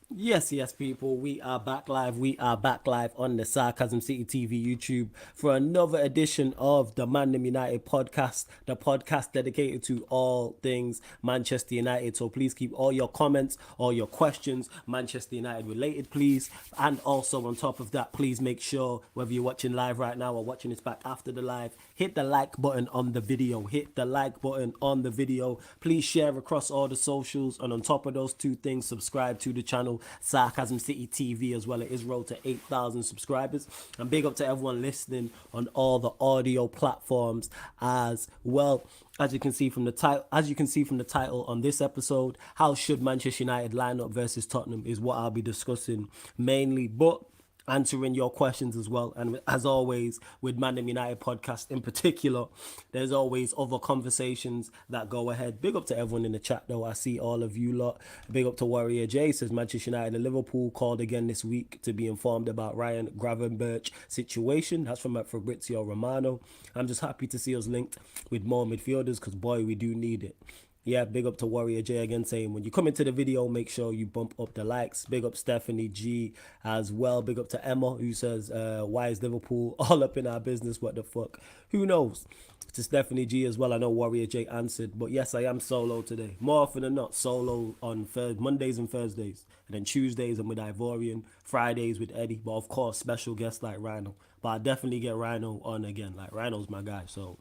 Yes, people, we are back live. We are back live on the Sarcasm City TV YouTube for another edition of the ManDem United podcast, the podcast dedicated to all things Manchester United. So please keep all your comments, all your questions, Manchester United related, please. And also on top of that, please make sure whether you're watching live right now or watching this back after the live, hit the like button on the video. Hit the like button on the video. Please share across all the socials. And on top of those two things, subscribe to the channel Sarcasm City TV as well. It is road to 8,000 subscribers. And big up to everyone listening on all the audio platforms as well. As you can see from the title on this episode, how should Manchester United line up versus Tottenham is what I'll be discussing mainly. But answering your questions as well. And as always, with ManDem United podcast in particular, there's always other conversations that go ahead. Big up to everyone in the chat, though. I see all of you lot. Big up to Warrior J. Says Manchester United and Liverpool called again this week to be informed about Ryan Gravenberch situation. That's from Fabrizio Romano. I'm just happy to see us linked with more midfielders because, boy, we do need it. Yeah, big up to Warrior J again saying when you come into the video, make sure you bump up the likes. Big up Stephanie G as well. Big up to Emma who says, why is Liverpool all up in our business? What the fuck? Who knows? To Stephanie G as well. I know Warrior J answered, but yes, I am solo today. More often than not, solo on Mondays and Thursdays. And then Tuesdays I'm with Ivorian, Fridays with Eddie, but of course special guests like Rhino. But I definitely get Rhino on again. Like Rhino's my guy, so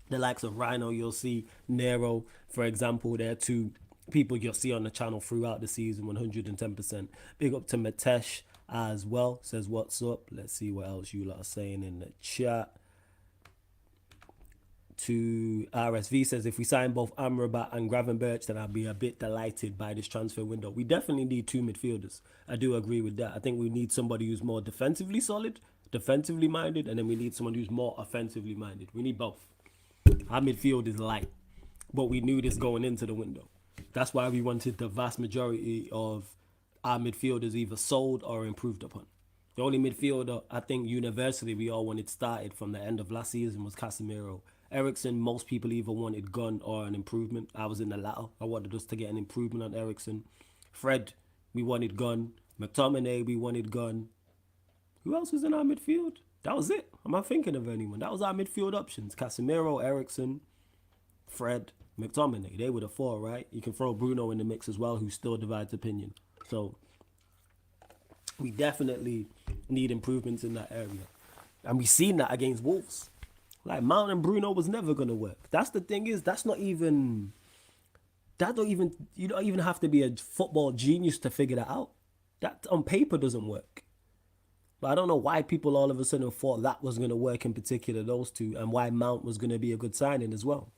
the likes of Rhino, you'll see Nero, for example, they're two people you'll see on the channel throughout the season, 110%. Big up to Matesh as well, says what's up. Let's see what else you lot are saying in the chat. To RSV says if we sign both Amrabat and Gravenberch, then I'll be a bit delighted by this transfer window. We definitely need two midfielders. I do agree with that. I think we need somebody who's more defensively solid, defensively minded, and then we need someone who's more offensively minded. We need both. Our midfield is light, but we knew this going into the window. That's why we wanted the vast majority of our midfielders either sold or improved upon. The only midfielder I think universally we all wanted started from the end of last season was Casemiro. Ericsson, most people either wanted gone or an improvement. I was in the latter. I wanted us to get an improvement on Ericsson. Fred, we wanted gone. McTominay, we wanted gone. Who else was in our midfield? That was it. Am I thinking of anyone? That was our midfield options. Casemiro, Ericsson, Fred, McTominay. They were the four, right? You can throw Bruno in the mix as well, who still divides opinion. So we definitely need improvements in that area. And we seen that against Wolves. Like Mount and Bruno was never gonna work. That's the thing is, you don't even have to be a football genius to figure that out. That on paper doesn't work. But I don't know why people all of a sudden thought that was going to work in particular, those two, and why Mount was going to be a good signing as well.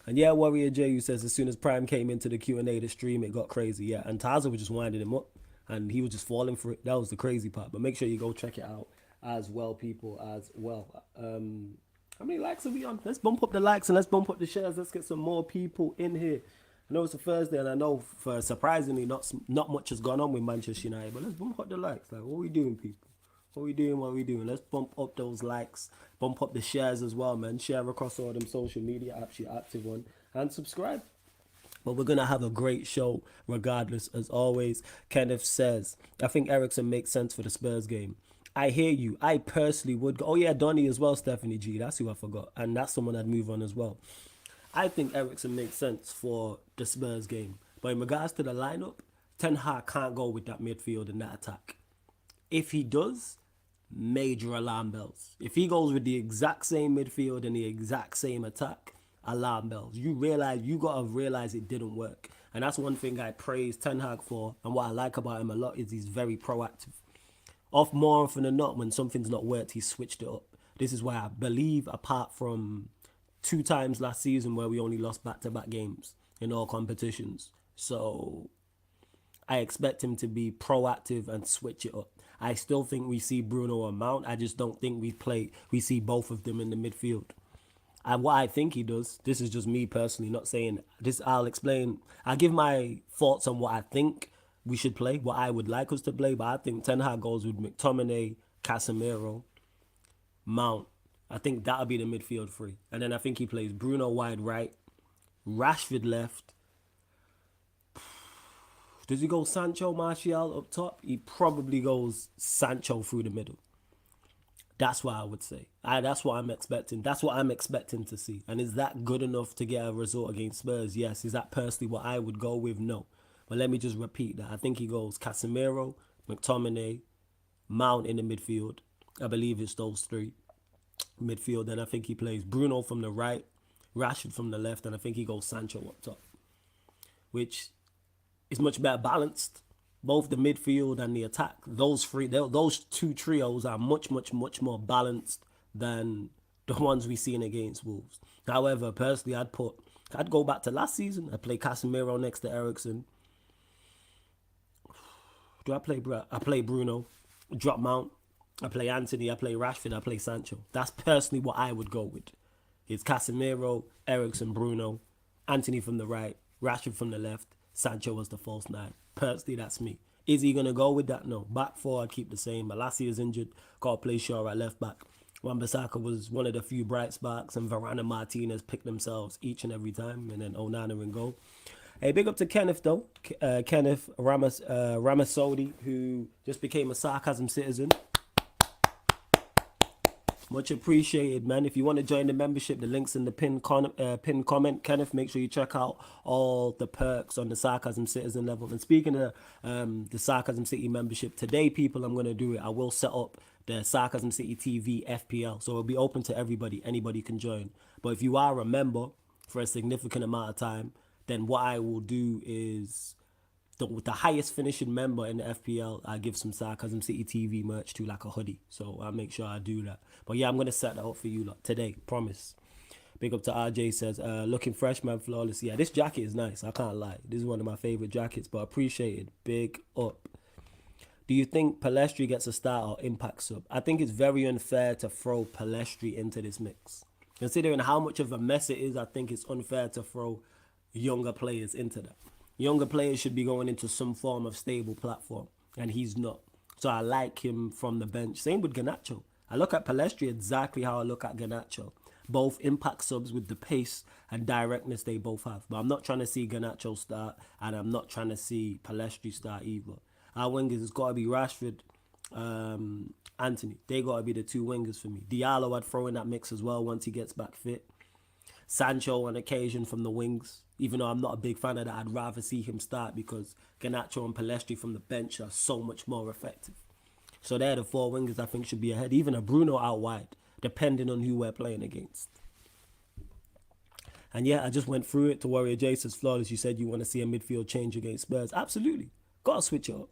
And yeah, Warrior J, who says as soon as Prime came into the Q&A, the stream, it got crazy. Yeah, and Taza was just winding him up, and he was just falling for it. That was the crazy part. But make sure you go check it out as well, people, as well. How many likes are we on? Let's bump up the likes and let's bump up the shares. Let's get some more people in here. I know it's a Thursday, and I know for surprisingly not much has gone on with Manchester United, but let's bump up the likes. Like, what are we doing, people? What we doing? What we doing? Let's bump up those likes, bump up the shares as well, man. Share across all them social media apps you're active on, and subscribe. But we're gonna have a great show regardless, as always. Kenneth says, I think Ericsson makes sense for the Spurs game. I hear you. I personally would go. Oh yeah, Donny as well, Stephanie G. That's who I forgot, and that's someone I'd move on as well. I think Ericsson makes sense for the Spurs game, but in regards to the lineup, Ten Hag can't go with that midfield and that attack. If he does, major alarm bells. If he goes with the exact same midfield and the exact same attack, alarm bells. You gotta realize it didn't work. And that's one thing I praise Ten Hag for, and what I like about him a lot is he's very proactive. Off more often than not, when something's not worked, he's switched it up. This is why I believe, apart from 2 times last season where we only lost back-to-back games in all competitions. So I expect him to be proactive and switch it up. I still think we see Bruno and Mount. I just don't think we see both of them in the midfield. And what I think he does, this is just me personally, not saying this, I'll explain. I'll give my thoughts on what I think we should play, what I would like us to play, but I think Ten Hag goes with McTominay, Casemiro, Mount. I think that'll be the midfield three. And then I think he plays Bruno wide right, Rashford left. Does he go Sancho, Martial up top? He probably goes Sancho through the middle. That's what I would say. That's what I'm expecting. That's what I'm expecting to see. And is that good enough to get a result against Spurs? Yes. Is that personally what I would go with? No. But let me just repeat that. I think he goes Casemiro, McTominay, Mount in the midfield. I believe it's those three midfield. And I think he plays Bruno from the right, Rashford from the left, and I think he goes Sancho up top, which is much better balanced. Both the midfield and the attack, those two trios are much more balanced than the ones we've seen against Wolves. However, personally, I'd go back to last season. I play Casemiro next to Eriksen. I play Bruno, drop Mount. I play Anthony. I play Rashford. I play Sancho. That's personally what I would go with. It's Casemiro, Eriksen, Bruno, Anthony from the right, Rashford from the left, Sancho as the false nine. Personally, that's me. Is he going to go with that? No. Back four, I'd keep the same. Malacia is injured. Got to play Shaw at left back. Wan-Bissaka was one of the few bright sparks, and Varane and Martinez picked themselves each and every time, and then Onana in goal. Hey, big up to Kenneth, though. Kenneth Ramasodi, who just became a Sarcasm citizen. Much appreciated, man. If you want to join the membership, the link's in the pinned comment. Kenneth, make sure you check out all the perks on the Sarcasm Citizen level. And speaking of the Sarcasm City membership, today, people, I'm going to do it. I will set up the Sarcasm City TV FPL. So it'll be open to everybody. Anybody can join. But if you are a member for a significant amount of time, then what I will do is the highest finishing member in the FPL, I give some Sarcasm City TV merch to, like a hoodie. So I'll make sure I do that. But yeah, I'm going to set that up for you today. Promise. Big up to RJ says, looking fresh, man, flawless. Yeah, this jacket is nice. I can't lie. This is one of my favorite jackets, but appreciated. Big up. Do you think Palestri gets a start or impact sub? I think it's very unfair to throw Palestri into this mix. Considering how much of a mess it is, I think it's unfair to throw younger players into that. Younger players should be going into some form of stable platform, and he's not. So I like him from the bench. Same with Garnacho. I look at Palestri exactly how I look at Garnacho. Both impact subs with the pace and directness they both have. But I'm not trying to see Garnacho start, and I'm not trying to see Palestri start either. Our wingers, it's got to be Rashford, Anthony. They got to be the two wingers for me. Diallo I'd throw in that mix as well once he gets back fit. Sancho on occasion from the wings. Even though I'm not a big fan of that, I'd rather see him start because Garnacho and Palestri from the bench are so much more effective. So they're the four wingers I think should be ahead. Even a Bruno out wide, depending on who we're playing against. And yeah, I just went through it to Warrior J says, flawless, you said you want to see a midfield change against Spurs. Absolutely. Got to switch it up.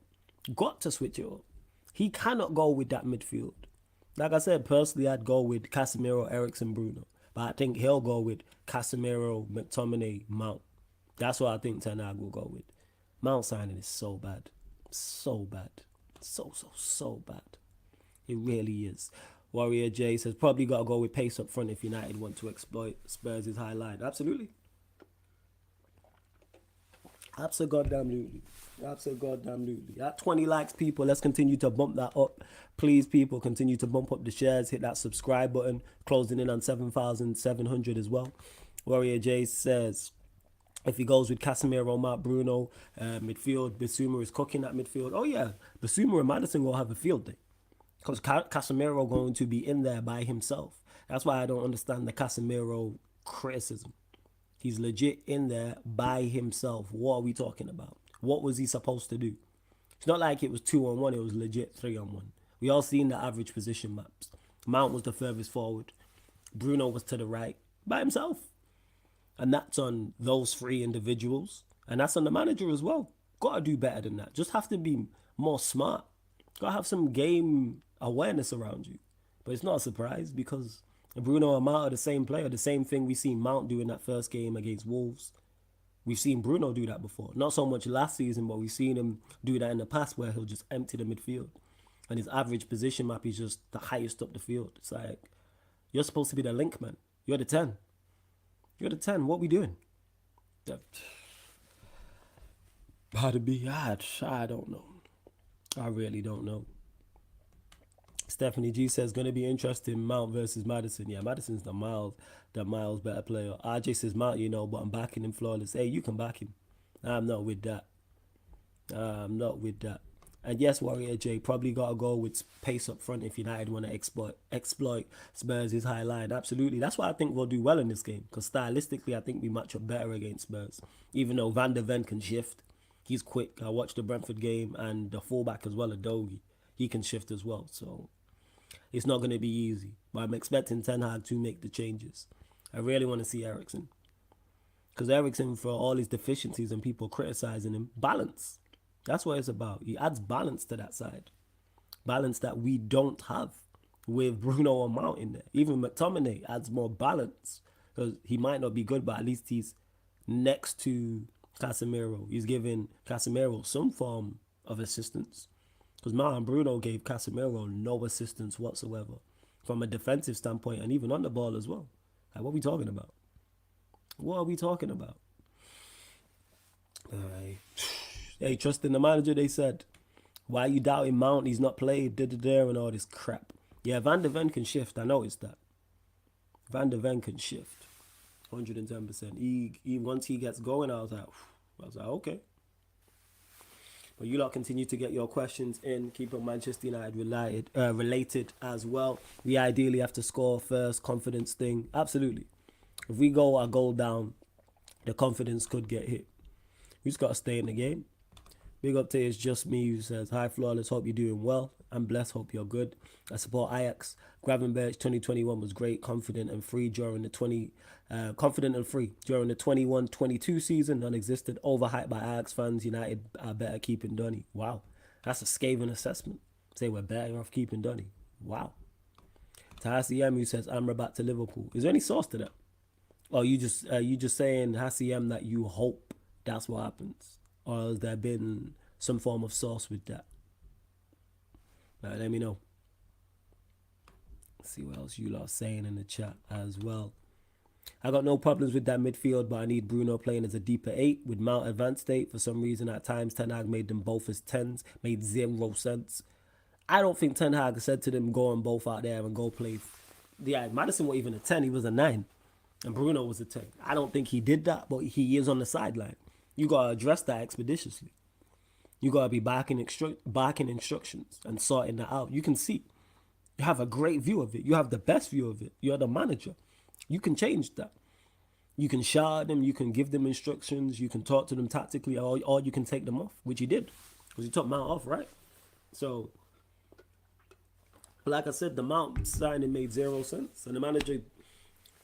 Got to switch it up. He cannot go with that midfield. Like I said, personally, I'd go with Casemiro, Eriksen, Bruno. But I think he'll go with Casemiro, McTominay, Mount. That's what I think Ten Hag will go with. Mount signing is so bad. So bad. So bad. It really is. Warrior J says, probably got to go with pace up front if United want to exploit Spurs' high line. Absolutely. Absolutely. At 20 likes, people, let's continue to bump that up. Please, people, continue to bump up the shares. Hit that subscribe button. Closing in on 7,700 as well. Warrior J says, if he goes with Casemiro, Mount, Bruno, midfield, Bissouma is cooking that midfield. Oh, yeah. Bissouma and Maddison will have a field day. Because Casemiro going to be in there by himself. That's why I don't understand the Casemiro criticism. He's legit in there by himself. What are we talking about? What was he supposed to do? It's not like it was 2-on-1. It was legit 3-on-1. We all seen the average position maps. Mount was the furthest forward. Bruno was to the right by himself. And that's on those three individuals. And that's on the manager as well. Got to do better than that. Just have to be more smart. Got to have some game awareness around you. But it's not a surprise because Bruno and Mount are the same player. The same thing we seen Mount do in that first game against Wolves. We've seen Bruno do that before. Not so much last season, but we've seen him do that in the past where he'll just empty the midfield. And his average position map is just the highest up the field. It's like, you're supposed to be the link, man. You're the 10. You're the 10. What we doing? How to be? I don't know. I really don't know. Stephanie G says, going to be interesting, Mount versus Maddison. Yeah, Maddison's the miles better player. RJ says, Mount, but I'm backing him flawless. Hey, you can back him. I'm not with that. I'm not with that. And yes, Warrior J probably got to go with pace up front if United want to exploit Spurs' high line. Absolutely. That's why I think we'll do well in this game. Because stylistically, I think we match up better against Spurs. Even though Van der Ven can shift. He's quick. I watched the Brentford game and the fullback as well, Adogi. He can shift as well. So it's not going to be easy. But I'm expecting Ten Hag to make the changes. I really want to see Eriksen. Because Eriksen, for all his deficiencies and people criticizing him, balance. That's what it's about. He adds balance to that side. Balance that we don't have with Bruno or Mount in there. Even McTominay adds more balance. Because he might not be good, but at least he's next to Casemiro. He's giving Casemiro some form of assistance. Because Mount and Bruno gave Casemiro no assistance whatsoever. From a defensive standpoint and even on the ball as well. Like, what are we talking about? What are we talking about? Alright. Hey, trust in the manager, they said. Why are you doubting Mount? He's not played, and all this crap. Yeah, Van der Ven can shift. I noticed that. Van der Ven can shift. 110%. He once he gets going, I was like, okay. But you lot continue to get your questions in. Keep it Manchester United related as well. We ideally have to score first. Confidence thing. Absolutely. If we go a goal down, the confidence could get hit. We just got to stay in the game. Big up to It's Just Me, who says, hi Flawless, hope you're doing well. I'm blessed, hope you're good. I support Ajax. Gravenberch 2021 was great, confident and free during the 21-22 season. Non-existent, overhyped by Ajax fans. United are better keeping Donny. Wow, that's a scathing assessment. Say we're better off keeping Donny. Wow. Tahasi who says, I'm back to Liverpool. Is there any source to that? Or you just saying, Hassi that you hope that's what happens? Or has there been some form of source with that? Let me know. Let's see what else you lot are saying in the chat as well. I got no problems with that midfield, but I need Bruno playing as a deeper 8 with Mount advanced state. For some reason, at times, Ten Hag made them both as 10s. Made 0 sense. I don't think Ten Hag said to them, go on both out there and go play. Yeah, Maddison was even a 10. He was a 9. And Bruno was a 10. I don't think he did that, but he is on the sideline. You got to address that expeditiously. You got to be backing instructions and sorting that out. You can see. You have a great view of it. You have the best view of it. You're the manager. You can change that. You can shout them. You can give them instructions. You can talk to them tactically, or you can take them off, which he did. Because he took Mount off, right? So, like I said, the Mount signing made 0 sense. And the manager,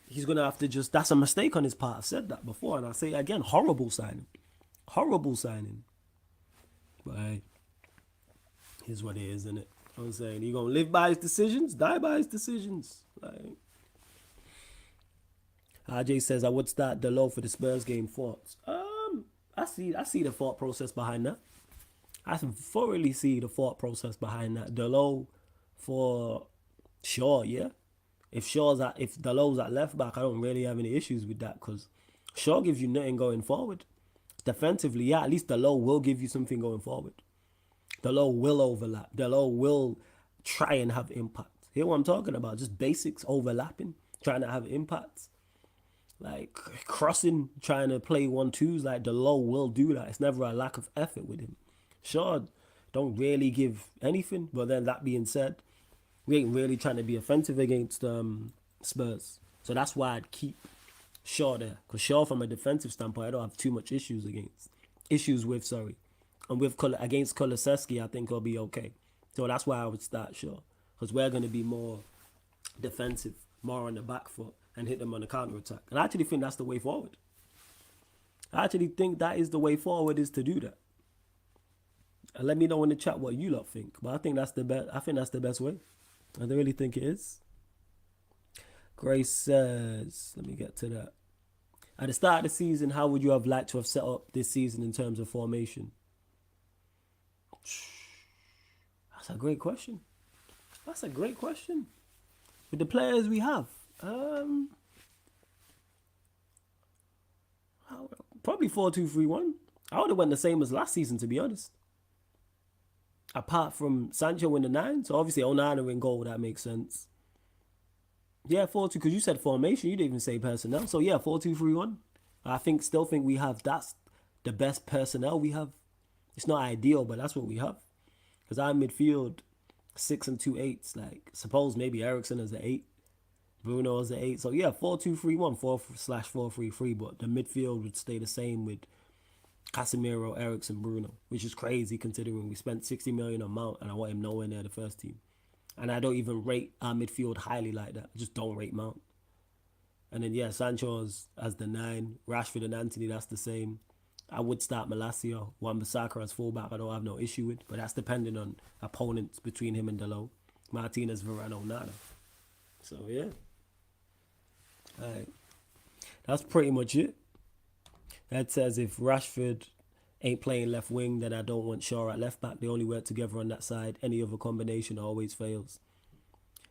he's going to have to just, that's a mistake on his part. I've said that before. And I say again, horrible signing. Horrible signing. But hey, here's what it is, isn't it? I'm saying, he going to live by his decisions, die by his decisions. Like, RJ says, I would start Delo for the Spurs game. Thoughts? I see the thought process behind that. I thoroughly see the thought process behind that. Delo for Shaw, yeah. If Delo's at left back, I don't really have any issues with that because Shaw gives you nothing going forward. Defensively, yeah, at least Delo will give you something going forward. Delo will overlap. Delo will try and have impact. Hear what I'm talking about? Just basics overlapping, trying to have impact. Like crossing, trying to play 1-2s, like Delo will do that. It's never a lack of effort with him. Shaw don't really give anything, but then that being said, we ain't really trying to be offensive against Spurs. So that's why I'd keep Shaw there. Because Shaw, from a defensive standpoint, I don't have too much issues with. And with against Kulusevski, I think he'll be okay. So that's why I would start Shaw. Because we're going to be more defensive, more on the back foot, and hit them on the counter-attack. And I actually think that's the way forward. I actually think that is the way forward, is to do that. And let me know in the chat what you lot think. But I think that's the best. I think that's the best way. I really think it is. Grace says, let me get to that. At the start of the season, how would you have liked to have set up this season in terms of formation? That's a great question. With the players we have, probably 4-2-3-1. I would have went the same as last season, to be honest. Apart from Sancho in the 9, so obviously Onana in goal, that makes sense. Yeah, 4-2, because you said formation, you didn't even say personnel. So yeah, 4-2-3-1. Still think we have, that's the best personnel we have. It's not ideal, but that's what we have. Because our midfield, 6 and 2 8s. Like, suppose maybe Ericsson is an 8, Bruno is an 8. So yeah, 4-2-3-1, 4/4-3-3. But the midfield would stay the same with Casemiro, Ericsson, Bruno, which is crazy considering we spent 60 million on Mount and I want him nowhere near the first team. And I don't even rate our midfield highly like that. I just don't rate Mount. And then yeah, Sancho as the 9, Rashford and Anthony, that's the same. I would start Malacia, Wan-Bissaka as fullback. I don't have no issue with, but that's depending on opponents between him and Delo. Martinez, Varane, Nada. So yeah, alright, that's pretty much it. That says if Rashford ain't playing left wing, then I don't want Shaw at left back. They only work together on that side. Any other combination always fails.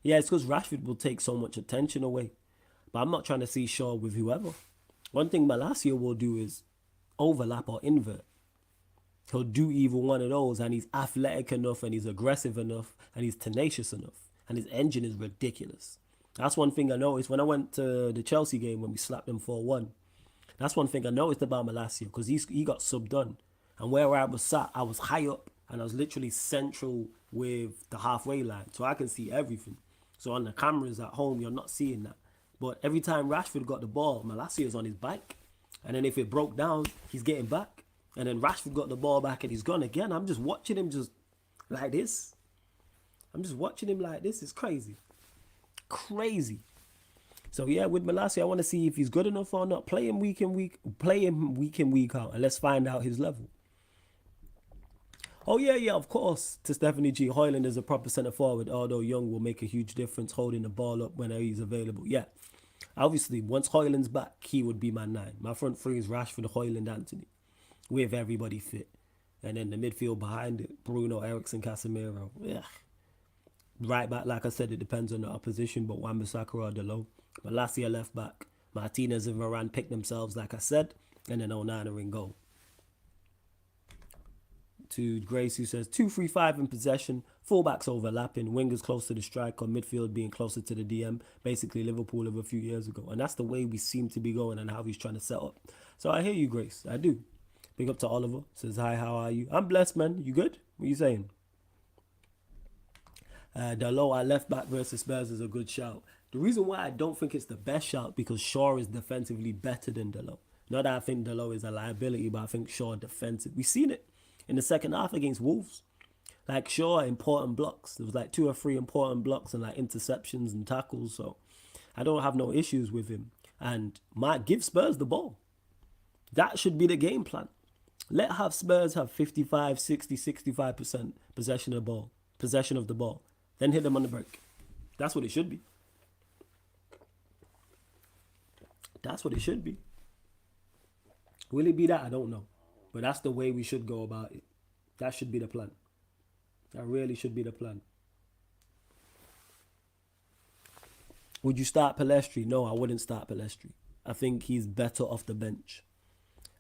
Yeah, it's because Rashford will take so much attention away. But I'm not trying to see Shaw with whoever. One thing Malacia will do is overlap or invert. He'll do either one of those, and he's athletic enough, and he's aggressive enough, and he's tenacious enough, and his engine is ridiculous. That's one thing I noticed when I went to the Chelsea game when we slapped them 4-1. That's one thing I noticed about Malacia, because he got subbed on, and where I was sat, I was high up, and I was literally central with the halfway line, so I can see everything. So on the cameras at home, you're not seeing that. But every time Rashford got the ball, Malacia is on his bike. And then if it broke down, he's getting back. And then Rashford got the ball back and he's gone again. I'm just watching him just like this. It's crazy. Crazy. So yeah, with Malacia, I want to see if he's good enough or not. Play him week in, week out. And let's find out his level. Oh yeah, of course. To Stephanie G, Højlund is a proper centre forward, although Young will make a huge difference holding the ball up when he's available. Yeah. Obviously, once Højlund's back, he would be my 9. My front 3 is Rashford, Højlund, Anthony, with everybody fit. And then the midfield behind it, Bruno, Ericsson, Casemiro. Yeah. Right back, like I said, it depends on the opposition, but Wan-Bissaka or Delo. Malacia left back. Martinez and Varane pick themselves, like I said. And then Onana in goal. To Grace, who says 2-3-5 in possession, fullbacks overlapping, wingers close to the striker, midfield being closer to the DM, basically Liverpool of a few years ago. And that's the way we seem to be going and how he's trying to set up. So I hear you, Grace. I do. Big up to Oliver. Says, hi, how are you? I'm blessed, man. You good? What are you saying? Dalot at left back versus Spurs is a good shout. The reason why I don't think it's the best shout because Shaw is defensively better than Dalot. Not that I think Dalot is a liability, but I think Shaw defensive. We've seen it in the second half against Wolves. Like Shaw, important blocks. There was like 2 or 3 important blocks and like interceptions and tackles. So I don't have no issues with him. And might give Spurs the ball. That should be the game plan. Let have Spurs have 55, 60, 65% possession of the ball. Then hit them on the break. That's what it should be. Will it be that? I don't know. But that's the way we should go about it. That should be the plan. That really should be the plan. Would you start Pellistri? No, I wouldn't start Pellistri. I think he's better off the bench.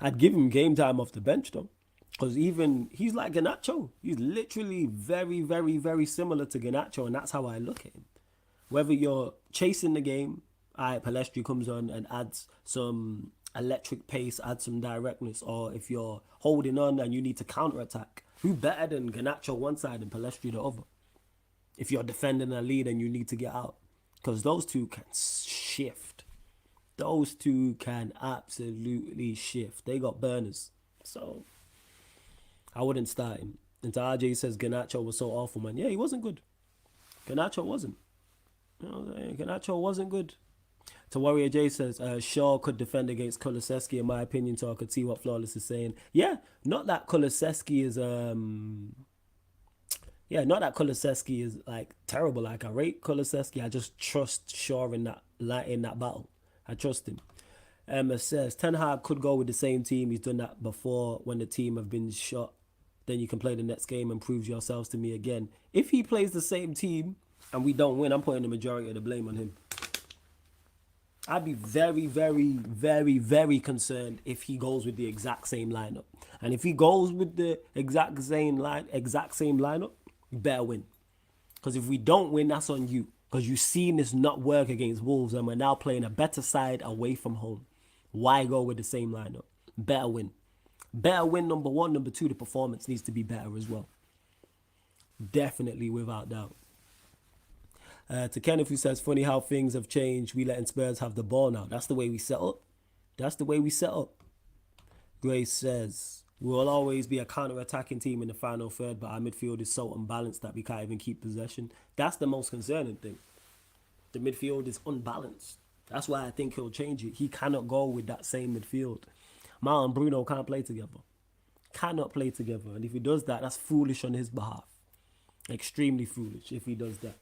I'd give him game time off the bench though. Because even, he's like Garnacho. He's literally very, very, very similar to Garnacho. And that's how I look at him. Whether you're chasing the game, Pellistri comes on and adds some electric pace, add some directness, or if you're holding on and you need to counter-attack, who better than Garnacho one side and Pellistri the other? If you're defending a lead and you need to get out. Because those two can shift. Those two can absolutely shift. They got burners. So, I wouldn't start him. And to RJ says Garnacho was so awful, man. Yeah, he wasn't good. Garnacho wasn't. You know, Garnacho wasn't good. To Warrior J says, Shaw could defend against Kulusevski, in my opinion, so I could see what Flawless is saying. Yeah, not that Kulusevski is like terrible. Like I rate Kulusevski. I just trust Shaw in that battle. I trust him. It says Ten Hag could go with the same team. He's done that before when the team have been shot. Then you can play the next game and prove yourselves to me again. If he plays the same team and we don't win, I'm putting the majority of the blame on him. I'd be very, very, very, very concerned if he goes with the exact same lineup. And if he goes with the exact same lineup, you better win. Because if we don't win, that's on you. Because you've seen this not work against Wolves and we're now playing a better side away from home. Why go with the same lineup? Better win. Better win, number one. Number two, the performance needs to be better as well. Definitely, without doubt. To Kenneth, who says, funny how things have changed. We letting Spurs have the ball now. That's the way we set up. That's the way we set up. Grace says, we'll always be a counter-attacking team in the final third, but our midfield is so unbalanced that we can't even keep possession. That's the most concerning thing. The midfield is unbalanced. That's why I think he'll change it. He cannot go with that same midfield. Mount and Bruno can't play together. Cannot play together. And if he does that, that's foolish on his behalf. Extremely foolish if he does that.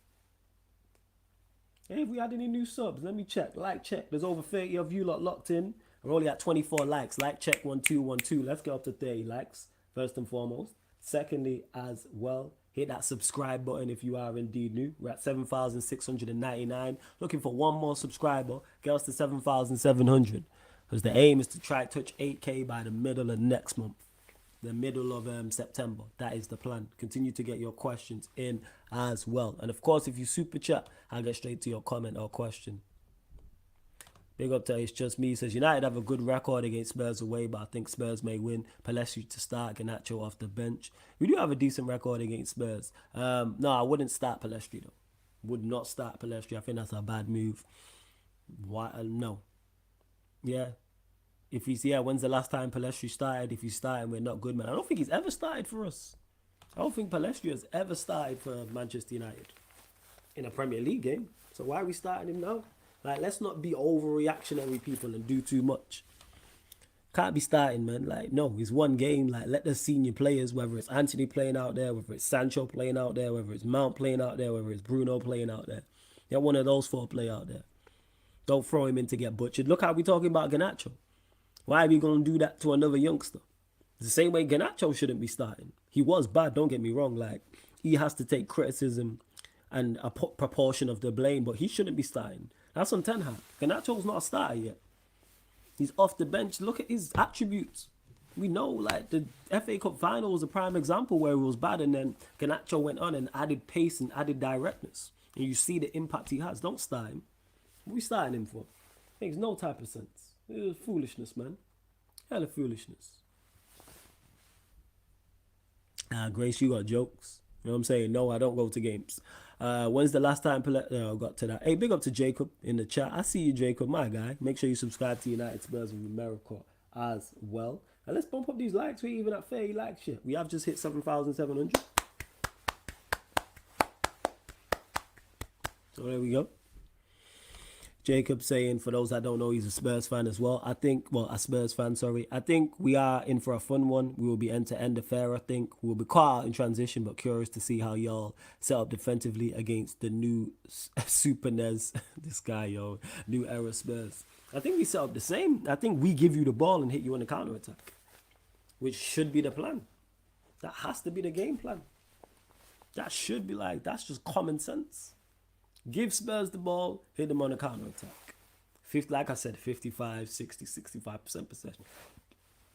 Hey, have we had any new subs? Let me check. Like check. There's over 30 of you lot locked in. We're only at 24 likes. Like check 1212. Let's get up to 30 likes, first and foremost. Secondly, as well, hit that subscribe button if you are indeed new. We're at 7,699. Looking for one more subscriber. Get us to 7,700. Because the aim is to try to touch 8K by the middle of next month. The middle of September. That is the plan. Continue to get your questions in as well. And of course, if you super chat, I'll get straight to your comment or question. Big up to It's Just Me. He says, United have a good record against Spurs away, but I think Spurs may win. Pelestri to start, Garnacho off the bench. We do have a decent record against Spurs. No, I wouldn't start Pelestri though. Would not start Pelestri. I think that's a bad move. Why? No. Yeah. If he's, when's the last time Pelestri started? If he's starting, we're not good, man. I don't think he's ever started for us. I don't think Pelestri has ever started for Manchester United in a Premier League game. So why are we starting him now? Like, let's not be overreactionary people and do too much. Can't be starting, man. Like, no, it's one game. Like, let the senior players, whether it's Anthony playing out there, whether it's Sancho playing out there, whether it's Mount playing out there, whether it's Bruno playing out there. Let one of those four play out there. Don't throw him in to get butchered. Look how we talking about Garnacho. Why are we going to do that to another youngster? It's the same way Garnacho shouldn't be starting. He was bad, don't get me wrong. Like, he has to take criticism and a proportion of the blame, but he shouldn't be starting. That's on TOTTENHAM. Garnacho's not a starter yet. He's off the bench. Look at his attributes. We know, like, the FA Cup final was a prime example where he was bad, and then Garnacho went on and added pace and added directness. And you see the impact he has. Don't start him. What are we starting him for? Makes no type of sense. It was foolishness, man. Hella foolishness. Grace, you got jokes. You know what I'm saying? No, I don't go to games. When's the last time I got to that? Hey, big up to Jacob in the chat. I see you, Jacob, my guy. Make sure you subscribe to United Spurs of America as well. And let's bump up these likes. We're even at 30 likes shit. We have just hit 7,700. So there we go. Jacob saying, for those that don't know, he's a Spurs fan as well. I think, a Spurs fan, sorry. I think we are in for a fun one. We will be end-to-end affair, I think. We'll be caught out in transition, but curious to see how y'all set up defensively against the new Super NES, this guy, yo, new era Spurs. I think we set up the same. I think we give you the ball and hit you on the counter-attack, which should be the plan. That has to be the game plan. That should be that's just common sense. Give Spurs the ball, hit them on a counter-attack. Like I said, 55, 60, 65% possession.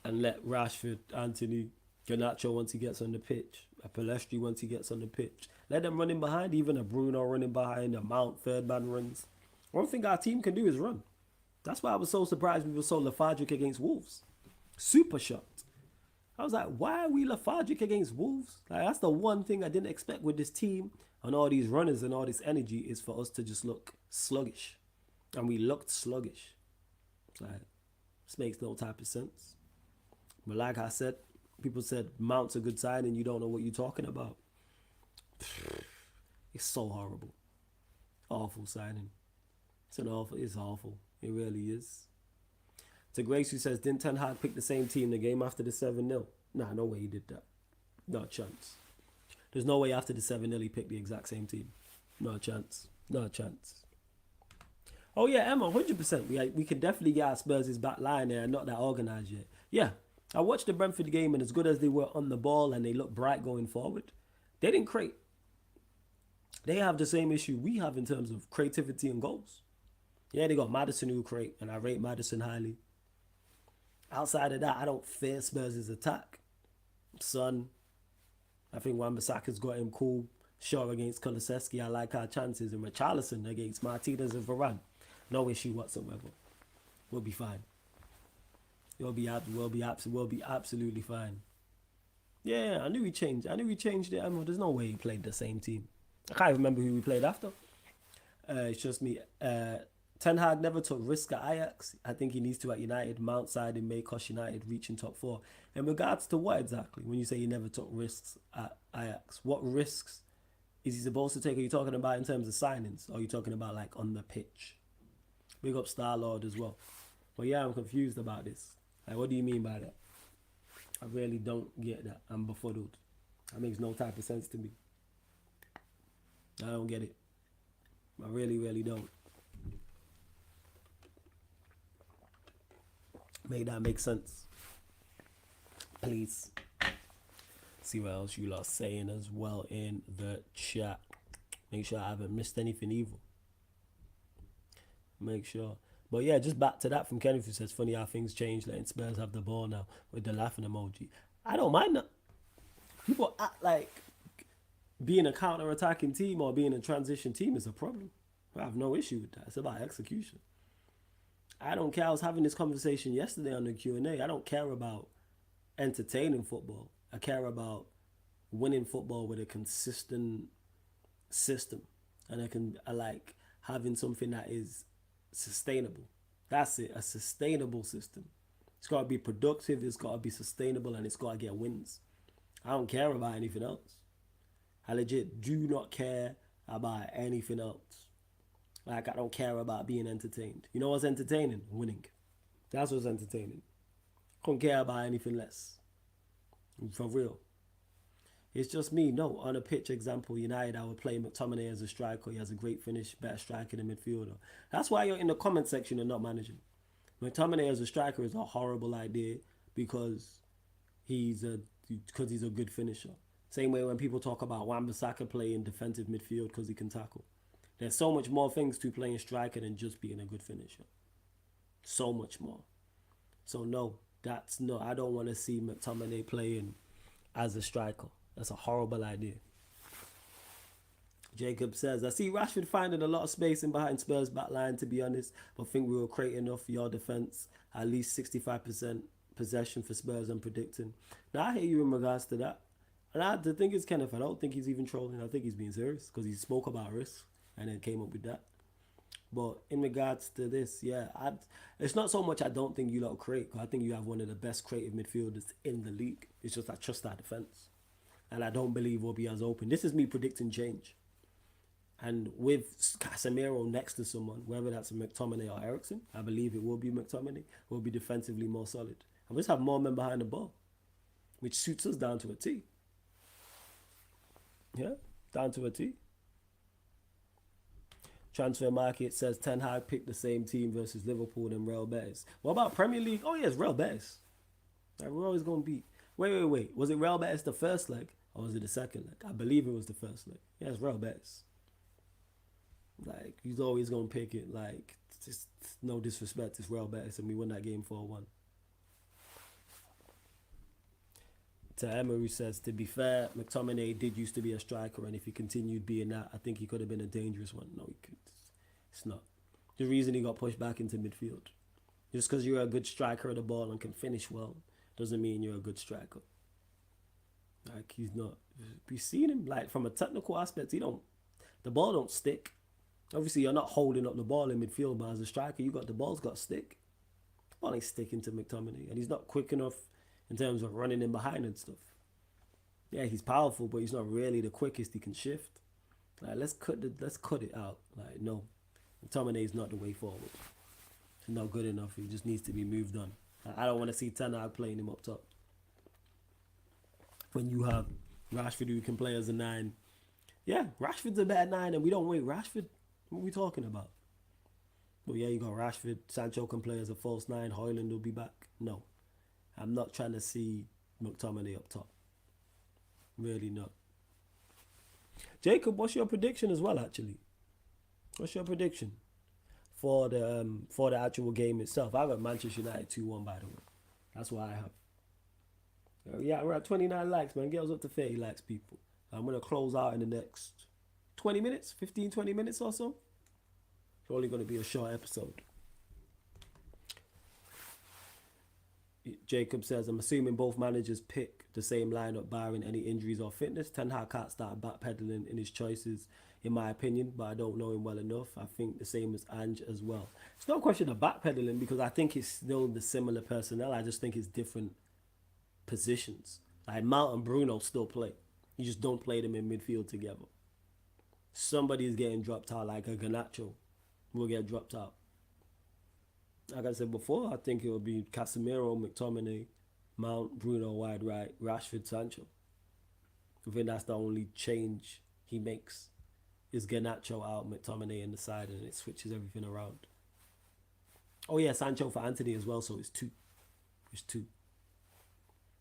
And let Rashford, Anthony, Garnacho once he gets on the pitch, a Pelestri once he gets on the pitch. Let them run in behind, even a Bruno running behind, a Mount third man runs. One thing our team can do is run. That's why I was so surprised we were so lethargic against Wolves. Super shocked. I was like, why are we lethargic against Wolves? Like, that's the one thing I didn't expect with this team. And all these runners and all this energy is for us to just look sluggish. And we looked sluggish. Like, this makes no type of sense. But like I said, people said Mount's a good sign and you don't know what you're talking about. It's so horrible. Awful signing. It's awful. It really is. To Grace, who says, didn't Ten Hag pick the same team the game after the 7-0? Nah, no way he did that. Not a chance. There's no way after the 7-0 he picked the exact same team. No chance. No chance. Oh yeah, Emma, 100%. We can definitely get our Spurs' back line there and not that organised yet. Yeah, I watched the Brentford game, and as good as they were on the ball and they looked bright going forward, they didn't create. They have the same issue we have in terms of creativity and goals. Yeah, they got Maddison who create, and I rate Maddison highly. Outside of that, I don't fear Spurs' attack. Son, I think Wan-Bissaka's got him cool. Shaw against Kulusevski, I like our chances. And Richarlison against Martinez and Varane. No issue whatsoever. We'll be fine. We'll be absolutely fine. Yeah, I knew he changed. I knew he changed it. I mean, there's no way he played the same team. I can't remember who we played after. It's just me. Ten Hag never took risk at Ajax. I think he needs to at United. Mount side and may cost United reaching top four. In regards to what exactly? When you say he never took risks at Ajax, what risks is he supposed to take? Are you talking about in terms of signings? Or are you talking about like on the pitch? Big up Star Lord as well. But yeah, I'm confused about this. Like, what do you mean by that? I really don't get that. I'm befuddled. That makes no type of sense to me. I don't get it. I really, really don't. Make that make sense. Please. See what else you lot saying as well in the chat. Make sure I haven't missed anything evil. Make sure. But yeah, just back to that from Kenneth who says, funny how things change, letting Spurs have the ball now with the laughing emoji. I don't mind that. People act like being a counter-attacking team or being a transition team is a problem. I have no issue with that. It's about execution. I don't care. I was having this conversation yesterday on the Q&A. I don't care about entertaining football. I care about winning football with a consistent system. And I like having something that is sustainable. That's it. A sustainable system. It's got to be productive. It's got to be sustainable. And it's got to get wins. I don't care about anything else. I legit do not care about anything else. Like, I don't care about being entertained. You know what's entertaining? Winning. That's what's entertaining. Don't care about anything less. For real. It's just me. No, on a pitch example, United, I would play McTominay as a striker. He has a great finish, better striker than midfielder. That's why you're in the comment section and not managing. McTominay as a striker is a horrible idea because he's a good finisher. Same way when people talk about Wan-Bissaka playing defensive midfield because he can tackle. There's so much more things to playing striker than just being a good finisher. So much more. So no, I don't want to see McTominay playing as a striker. That's a horrible idea. Jacob says, I see Rashford finding a lot of space in behind Spurs back line, to be honest, but think we will create enough for your defence. At least 65% possession for Spurs, I'm predicting. Now, I hear you in regards to that. And the thing is, Kenneth, I don't think he's even trolling. I think he's being serious because he spoke about risk and then came up with that. But in regards to this, yeah, it's not so much I don't think you lot create, because I think you have one of the best creative midfielders in the league. It's just I trust our defence. And I don't believe we'll be as open. This is me predicting change. And with Casemiro next to someone, whether that's McTominay or Eriksen, I believe it will be McTominay, will be defensively more solid. And we just have more men behind the ball, which suits us down to a T. Yeah, down to a T. Transfer Market says Ten Hag picked the same team versus Liverpool and Real Betis. What about Premier League? Oh, yes, Real Betis. Like, we're always going to beat. Wait. Was it Real Betis the first leg or was it the second leg? I believe it was the first leg. Yeah, it's Real Betis. Like, he's always going to pick it. Like, just no disrespect. It's Real Betis and we won that game 4-1. To Emma, who says, to be fair, McTominay did used to be a striker, and if he continued being that, I think he could have been a dangerous one. No, he could. It's not. The reason he got pushed back into midfield. Just because you're a good striker of the ball and can finish well, doesn't mean you're a good striker. Like, he's not. We've seen him, like, from a technical aspect, the ball don't stick. Obviously, you're not holding up the ball in midfield, but as a striker, the ball's got to stick. The ball ain't sticking to McTominay, and he's not quick enough in terms of running in behind and stuff. Yeah, he's powerful, but he's not really the quickest. He can shift. Like, let's cut it out. Like, no, McTominay is not the way forward. He's not good enough. He just needs to be moved on. I don't want to see Ten Hag playing him up top. When you have Rashford who can play as a 9. Yeah, Rashford's a better 9 and we don't wait Rashford. What are we talking about? But yeah, you got Rashford. Sancho can play as a false 9. Højlund will be back. No. I'm not trying to see McTominay up top. Really not. Jacob, what's your prediction as well, actually? What's your prediction for the actual game itself? I got Manchester United 2-1, by the way. That's what I have. Yeah, we're at 29 likes, man. Get us up to 30 likes, people. I'm going to close out in the next 20 minutes, 15, 20 minutes or so. It's only going to be a short episode. Jacob says, I'm assuming both managers pick the same lineup barring any injuries or fitness. Ten Hag can't start backpedaling in his choices, in my opinion, but I don't know him well enough. I think the same as Ange as well. It's not a question of backpedaling because I think it's still the similar personnel. I just think it's different positions. Like Mount and Bruno still play. You just don't play them in midfield together. Somebody is getting dropped out, like a Garnacho will get dropped out. Like I said before, I think it will be Casemiro, McTominay, Mount, Bruno wide right, Rashford, Sancho. I think that's the only change he makes is Garnacho out, McTominay in the side, and it switches everything around. Oh yeah, Sancho for Anthony as well, so it's two. It's two.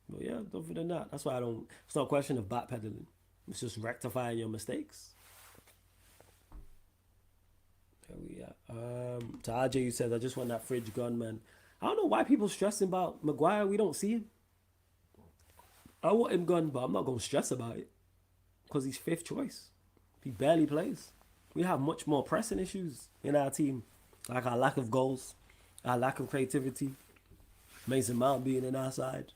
But yeah, other than that, that's why I don't. It's not a question of backpedaling. It's just rectifying your mistakes. There we are. To RJ, you said, I just want that fridge gone, man. I don't know why people stressing about Maguire. We don't see him. I want him gone, but I'm not going to stress about it because he's fifth choice. He barely plays. We have much more pressing issues in our team, like our lack of goals, our lack of creativity, Mason Mount being in our side,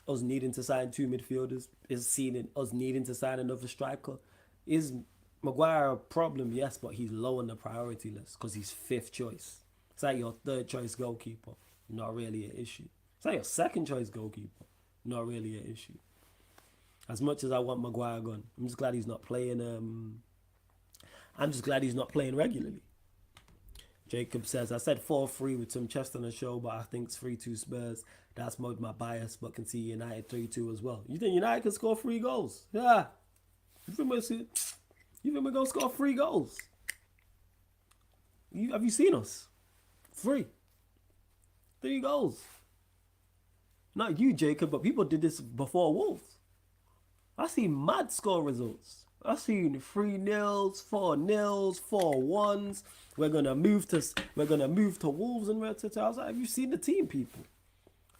us needing to sign two midfielders, us needing to sign another striker. Is Maguire a problem? Yes, but he's low on the priority list because he's fifth choice. It's like your third choice goalkeeper, not really an issue. It's like your second choice goalkeeper, not really an issue. As much as I want Maguire gone, I'm just glad he's not playing. I'm just glad he's not playing regularly. Jacob says, I said 4-3 with some chest on the show, but I think it's 3-2 Spurs. That's my bias, but can see United 3-2 as well. You think United can score 3 goals? Yeah. You think we're going to score 3 goals? Have you seen us? 3 goals. Not you, Jacob, but people did this before Wolves. I seen mad score results. I seen 3-0s, 4-0s, 4-1s. We're gonna move to Wolves and Red Tata. I was like, have you seen the team, people?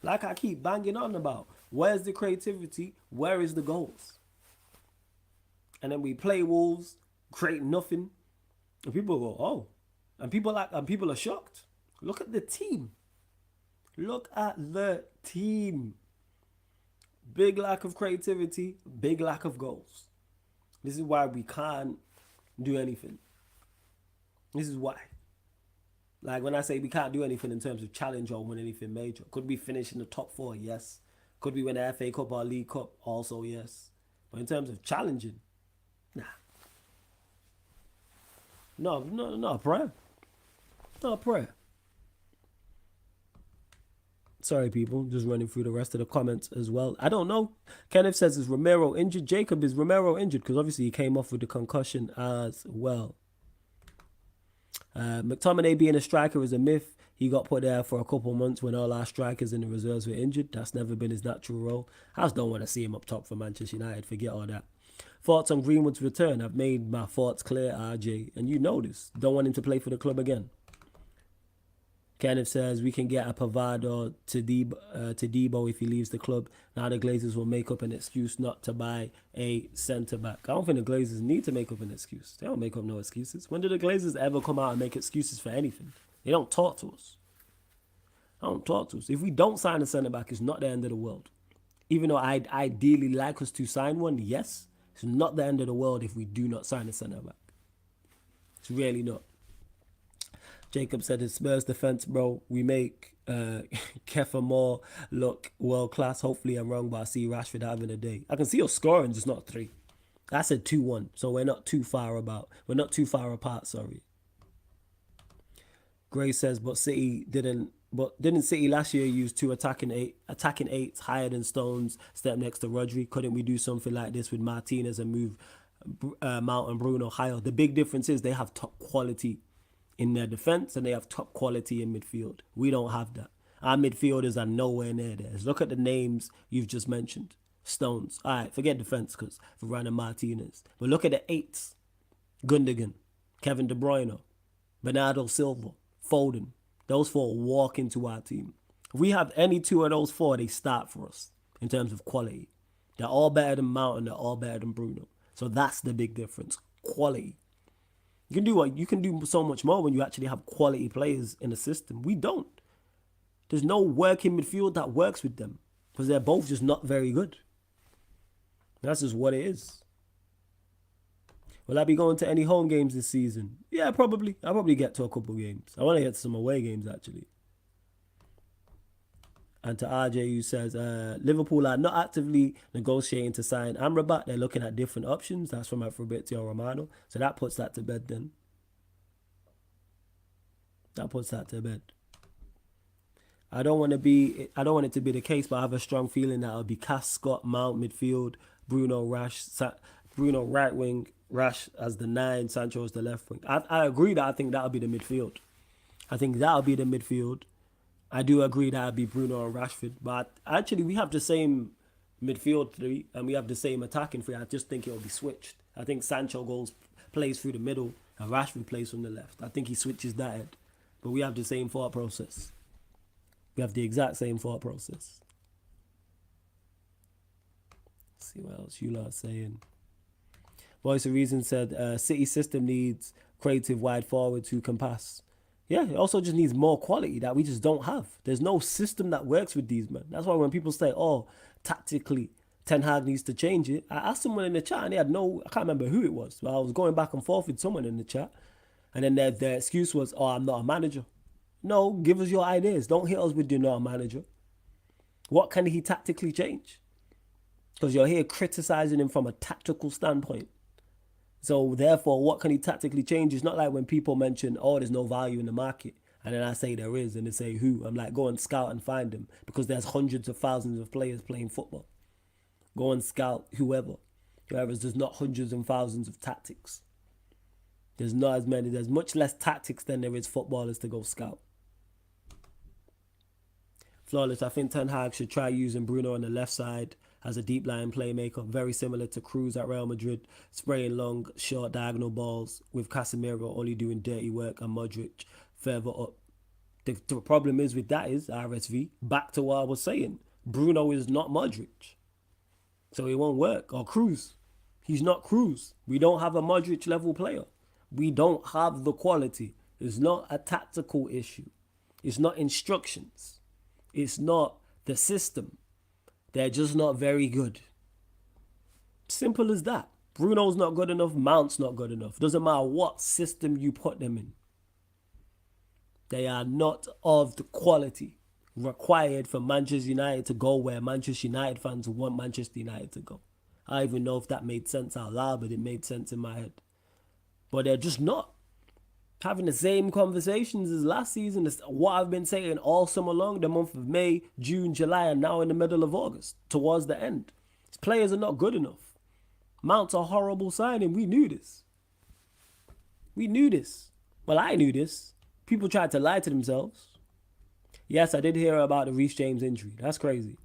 Like I keep banging on about, where's the creativity? Where is the goals? And then we play Wolves, create nothing, and people go, oh, and people are shocked. Look at the team. Look at the team. Big lack of creativity, big lack of goals. This is why we can't do anything. This is why. Like when I say we can't do anything in terms of challenge or win anything major. Could we finish in the top 4? Yes. Could we win the FA Cup or League Cup? Also yes. But in terms of challenging, nah. No, not a prayer. Not a prayer. Sorry, people. Just running through the rest of the comments as well. I don't know. Kenneth says, is Romero injured? Jacob, is Romero injured? Because obviously he came off with the concussion as well. McTominay being a striker is a myth. He got put there for a couple months when all our strikers in the reserves were injured. That's never been his natural role. I just don't want to see him up top for Manchester United. Forget all that. Thoughts on Greenwood's return? I've made my thoughts clear, RJ. And you know this. Don't want him to play for the club again. Kenneth says we can get a Pavard to Debo if he leaves the club. Now the Glazers will make up an excuse not to buy a centre-back. I don't think the Glazers need to make up an excuse. They don't make up no excuses. When did the Glazers ever come out and make excuses for anything? They don't talk to us. They don't talk to us. If we don't sign a centre-back, it's not the end of the world. Even though I'd ideally like us to sign one, yes, it's not the end of the world if we do not sign a centre-back. It's really not. Jacob said his Spurs defense, bro. We make Kefa Moore look world class. Hopefully I'm wrong, but I see Rashford having a day. I can see us scoring, just not 3. I said 2-1, so we're not too far apart, sorry. Gray says, but didn't City last year use 2 attacking eights higher than Stones, step next to Rodri? Couldn't we do something like this with Martinez and move Mount and Bruno higher? The big difference is they have top quality in their defense and they have top quality in midfield. We don't have that. Our midfielders are nowhere near there. Look at the names you've just mentioned. Stones. All right, forget defense because Varane and Martinez. But look at the 8s. Gundogan, Kevin De Bruyne, Bernardo Silva, Foden. Those 4 walk into our team. If we have any 2 of those 4, they start for us in terms of quality. They're all better than Mount and they're all better than Bruno. So that's the big difference. Quality. You can do so much more when you actually have quality players in the system. We don't. There's no working midfield that works with them because they're both just not very good. That's just what it is. Will I be going to any home games this season? Yeah, probably. I'll probably get to a couple games. I want to get to some away games, actually. And to RJ, who says, Liverpool are not actively negotiating to sign Amrabat. They're looking at different options. That's from Fabrizio Romano. So that puts that to bed then. That puts that to bed. I don't want it to be the case, but I have a strong feeling that it'll be Cass, Scott, Mount, midfield, Bruno right wing, Rash as the 9, Sancho as the left wing. I agree that I think that'll be the midfield. I do agree that it'll be Bruno and Rashford, but actually we have the same midfield three and we have the same attacking three. I just think it'll be switched. I think Sancho plays through the middle and Rashford plays from the left. I think he switches that head, but we have the same thought process. We have the exact same thought process. Let's see what else you lot are saying. Voice of Reason said, City system needs creative wide forwards who can pass. Yeah, it also just needs more quality that we just don't have. There's no system that works with these men. That's why when people say, oh, tactically, Ten Hag needs to change it. I asked someone in the chat and they had I can't remember who it was, but I was going back and forth with someone in the chat. And then their excuse was, oh, I'm not a manager. No, give us your ideas. Don't hit us with you're not a manager. What can he tactically change? Because you're here criticizing him from a tactical standpoint. So therefore, what can he tactically change? It's not like when people mention, oh, there's no value in the market. And then I say there is, and they say who? I'm like, go and scout and find them. Because there's hundreds of thousands of players playing football. Go and scout whoever. Whereas there's not hundreds and thousands of tactics. There's not as many. There's much less tactics than there is footballers to go scout. Flawless, I think Ten Hag should try using Bruno on the left side as a deep line playmaker, very similar to Cruz at Real Madrid, spraying long, short diagonal balls with Casemiro only doing dirty work and Modric further up. The problem is with that is, RSV, back to what I was saying, Bruno is not Modric. So it won't work. Or Cruz. He's not Cruz. We don't have a Modric level player. We don't have the quality. It's not a tactical issue. It's not instructions. It's not the system. They're just not very good. Simple as that. Bruno's not good enough. Mount's not good enough. Doesn't matter what system you put them in. They are not of the quality required for Manchester United to go where Manchester United fans want Manchester United to go. I don't even know if that made sense out loud, but it made sense in my head. But they're just not. Having the same conversations as last season is what I've been saying all summer long, the month of May, June, July, and now in the middle of August, towards the end. These players are not good enough. Mount's a horrible signing. We knew this. Well, I knew this. People tried to lie to themselves. Yes, I did hear about the Reece James injury. That's crazy.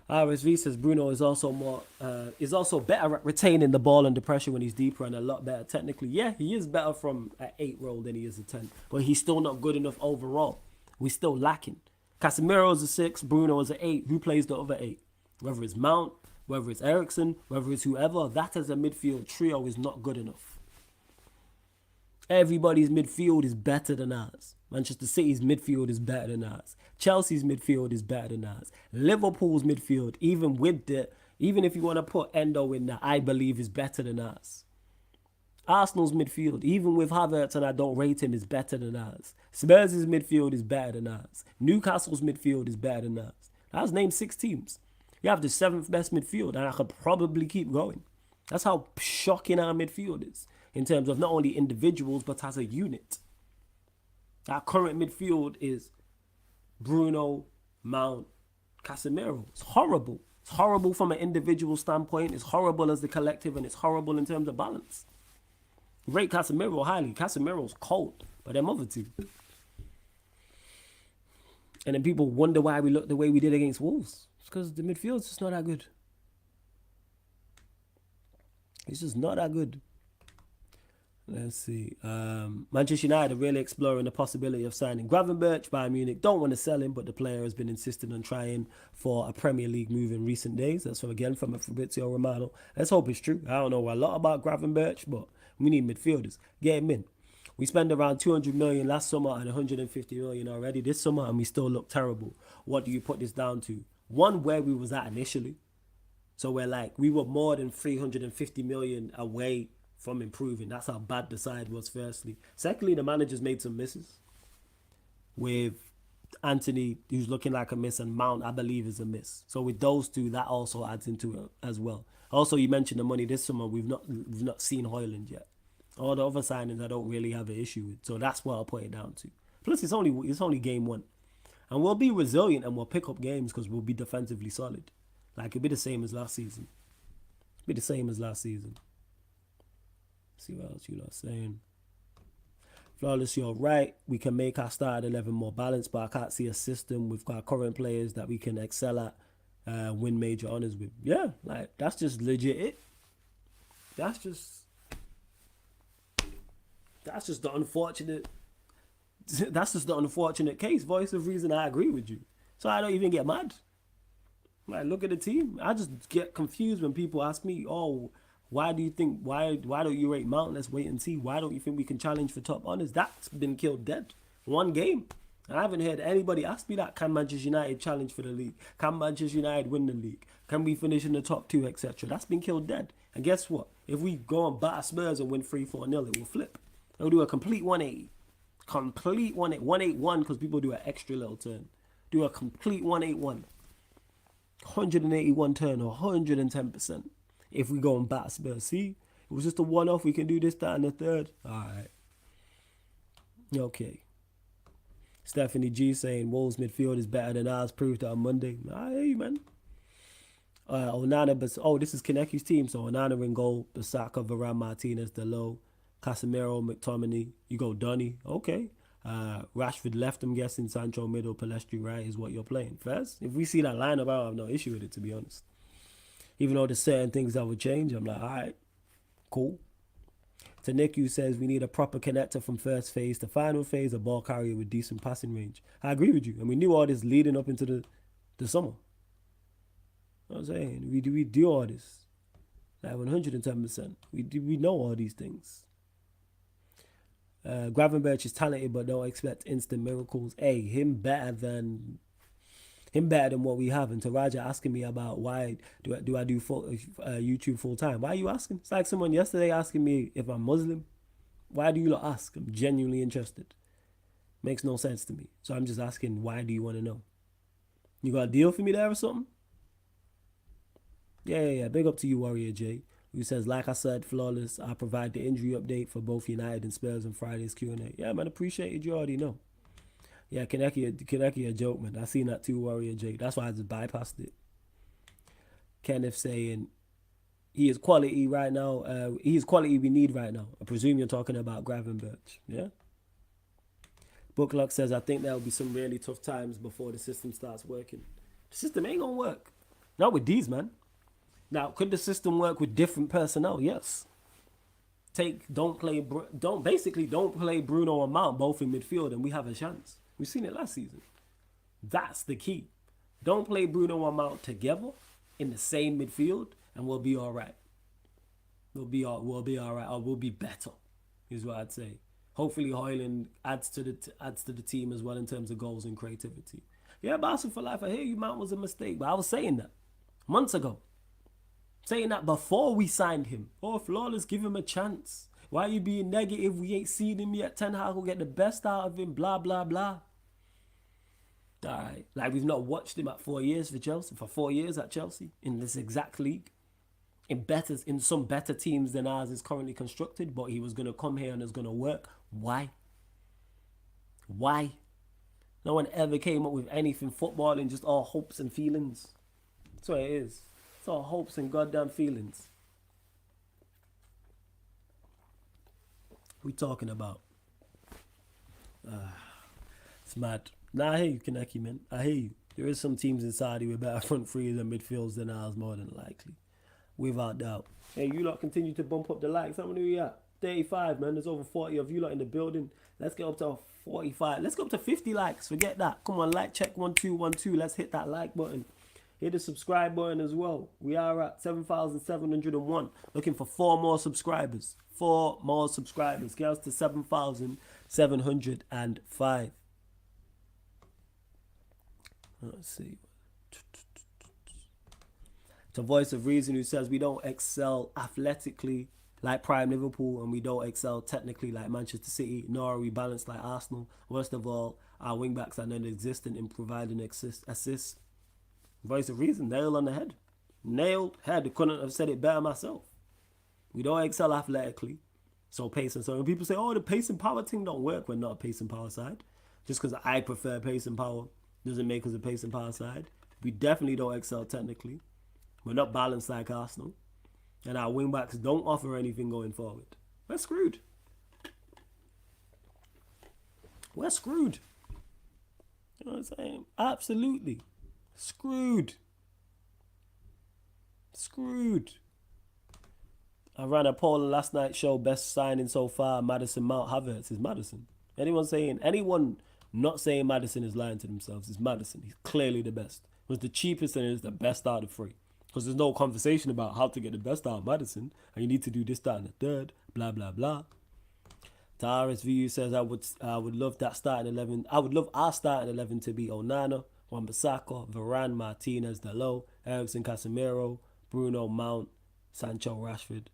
RSV says Bruno is also better at retaining the ball under pressure when he's deeper and a lot better technically. Yeah, he is better from an 8 role than he is a 10. But he's still not good enough overall. We're still lacking. Casemiro is a 6, Bruno is an 8. Who plays the other 8? Whether it's Mount, whether it's Eriksen, whether it's whoever, that as a midfield trio is not good enough. Everybody's midfield is better than ours. Manchester City's midfield is better than ours. Chelsea's midfield is better than ours. Liverpool's midfield, even if you want to put Endo in there, I believe is better than ours. Arsenal's midfield, even with Havertz, and I don't rate him, is better than ours. Spurs' midfield is better than ours. Newcastle's midfield is better than ours. I was named 6 teams. You have the 7th best midfield, and I could probably keep going. That's how shocking our midfield is in terms of not only individuals, but as a unit. Our current midfield is Bruno, Mount, Casemiro. It's horrible. It's horrible from an individual standpoint. It's horrible as the collective, and it's horrible in terms of balance. Rate Casemiro highly. Casemiro's cold, but them other two. And then people wonder why we look the way we did against Wolves. It's because the midfield's just not that good. It's just not that good. Let's see. Manchester United are really exploring the possibility of signing Gravenberch. Bayern Munich don't want to sell him, but the player has been insisting on trying for a Premier League move in recent days. That's from Fabrizio Romano. Let's hope it's true. I don't know a lot about Gravenberch, but we need midfielders. Get him in. We spent around 200 million last summer and 150 million already this summer, and we still look terrible. What do you put this down to? One, where we was at initially. So we were more than 350 million away from improving. That's how bad the side was, firstly. Secondly, the managers made some misses. With Anthony, who's looking like a miss, and Mount, I believe, is a miss. So with those two, that also adds into it as well. Also, you mentioned the money this summer. We've not seen Højlund yet. All the other signings I don't really have an issue with. So that's what I'll put it down to. Plus, it's only game one. And we'll be resilient and we'll pick up games because we'll be defensively solid. It'll be the same as last season. Let's see what else you lot are saying. Flawless, you're right. We can make our start 11 more balanced, but I can't see a system with our current players that we can excel at, win major honors with. Yeah, that's just legit it. That's just the unfortunate. That's just the unfortunate case. Voice of reason. I agree with you. So I don't even get mad. Look at the team. I just get confused when people ask me, "Oh, why do you think? Why don't you rate Mount? Let's wait and see. Why don't you think we can challenge for top honors?" That's been killed dead. One game. I haven't heard anybody ask me that. Can Manchester United challenge for the league? Can Manchester United win the league? Can we finish in the top two, etc.? That's been killed dead. And guess what? If we go and batter Spurs and win 3-4-0, it will flip. It'll do a complete 180. Complete 181 because people do an extra little turn. Do a complete 181. 181 turn or 110%. If we go and batter Spurs. See? It was just a one-off. We can do this, that, and the third. All right. Okay. Stephanie G saying Wolves midfield is better than ours. Proved that on Monday. I hear you, man. Onana, this is Kaneki's team. So Onana in goal. Basaka, Varane, Martinez, Delo, Casemiro, McTominay. You go Donny. Okay. Rashford left, I'm guessing. Sancho middle, Palestri right is what you're playing. First, if we see that lineup, I have no issue with it, to be honest. Even though there's certain things that would change, I'm like, all right, cool. To Nick, who says we need a proper connector from first phase to final phase, a ball carrier with decent passing range. I agree with you. And we knew all this leading up into the summer. You know what I'm saying? We do all this. 110%. We know all these things. Gravenberch is talented, but don't expect instant miracles. Hey, him better than what we have. And Taraja asking me about why do I do YouTube full time? Why are you asking? It's like someone yesterday asking me if I'm Muslim. Why do you lot ask? I'm genuinely interested. Makes no sense to me. So I'm just asking, why do you want to know? You got a deal for me there or something? Yeah. Big up to you, Warrior J, who says, like I said, flawless. I provide the injury update for both United and Spurs on Friday's Q&A. Yeah, man, appreciate it. You already know. Yeah, Kaneki a joke, man. I seen that too, Warrior J. That's why I just bypassed it. Kenneth saying, he is quality right now. He is quality we need right now. I presume you're talking about Gravenberch. Yeah? Bookluck says, I think there'll be some really tough times before the system starts working. The system ain't gonna work. Not with these, man. Now, could the system work with different personnel? Yes. Don't play Bruno and Mount both in midfield and we have a chance. We've seen it last season. That's the key. Don't play Bruno and Mount together in the same midfield and we'll be all right. We'll be all right, or we'll be better, is what I'd say. Hopefully Højlund adds to the team as well in terms of goals and creativity. Yeah, Barca for life. I hear you, Mount was a mistake, but I was saying that months ago. Saying that before we signed him. Oh, flawless, give him a chance. Why are you being negative? We ain't seen him yet. Ten Hag will get the best out of him. Blah, blah, blah. All right. We've not watched him at 4 years for Chelsea. For 4 years at Chelsea. In this exact league. In some better teams than ours is currently constructed. But he was going to come here and it's going to work. Why? No one ever came up with anything footballing. Just all hopes and feelings. That's what it is. It's all hopes and goddamn feelings. We talking about? It's mad. Nah, I hear you, Kaneki, man. I hear you. There is some teams in Saudi with better front threes and midfields than ours, more than likely. Without doubt. Hey, you lot continue to bump up the likes. How many are you at? 35, man. There's over 40 of you lot in the building. Let's get up to 45. Let's go up to 50 likes. Forget that. Come on, like check 1 2 1 2. Let's hit that like button. Hit the subscribe button as well. We are at 7,701. Looking for 4 more subscribers. 4 more subscribers. Get us to 7,705. Let's see. It's a voice of reason who says we don't excel athletically like prime Liverpool, and we don't excel technically like Manchester City, nor are we balanced like Arsenal. Worst of all, our wingbacks are non-existent in providing assists. Voice of reason, nail on the head. Nailed head. Couldn't have said it better myself. We don't excel athletically, so pace and so. When people say, "Oh, the pace and power thing don't work," we're not a pace and power side. Just because I prefer pace and power doesn't make us a pace and power side. We definitely don't excel technically. We're not balanced like Arsenal. And our wingbacks don't offer anything going forward. We're screwed. We're screwed. You know what I'm saying? Absolutely. Screwed. Screwed. I ran a poll on last night's show. Best signing so far, Maddison Mount. Havertz is Maddison. Anyone not saying Maddison is lying to themselves. It's Maddison. He's clearly the best. Was the cheapest and is the best out of 3. Because there's no conversation about how to get the best out of Maddison. And you need to do this, that, and the third. Blah, blah, blah. RSVU says, I would love that starting 11. I would love our starting 11 to be Onana, Wan-Bissaka, Varane, Martinez, Dalot, Eriksen, Casemiro, Bruno, Mount, Sancho, Rashford.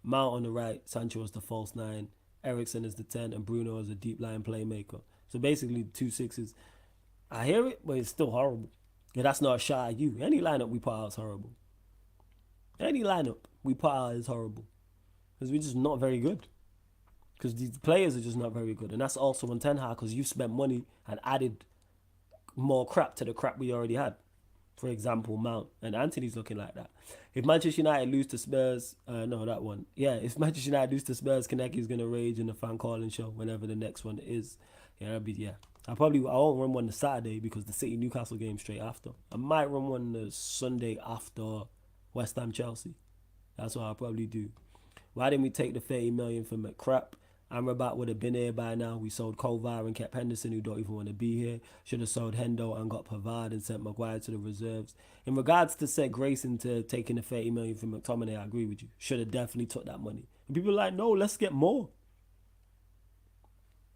Mount on the right, Sancho is the false 9, Eriksen is the 10, and Bruno is a deep line playmaker. So basically 2 6s. I hear it, but it's still horrible. Yeah, that's not a shot at you. Any lineup we put out is horrible. Any lineup we put out is horrible. Because we're just not very good. Because these players are just not very good. And that's also on Ten Hag, because you've spent money and added more crap to the crap we already had. For example, Mount. And Anthony's looking like that. If Manchester United lose to Spurs, if Manchester United lose to Spurs, Kaneki's going to rage in the fan calling show whenever the next one is. I won't run one the Saturday because the City Newcastle game straight after. I might run one the Sunday after West Ham Chelsea. That's what I'll probably do. Why didn't we take the 30 million for McCrap? Amrabat would have been here by now. We sold Kovar and kept Henderson, who don't even want to be here. Should have sold Hendo and got Pavard and sent Maguire to the reserves. In regards to set Grayson to taking the 30 million for McTominay, I agree with you. Should have definitely took that money. And people are like, no, let's get more.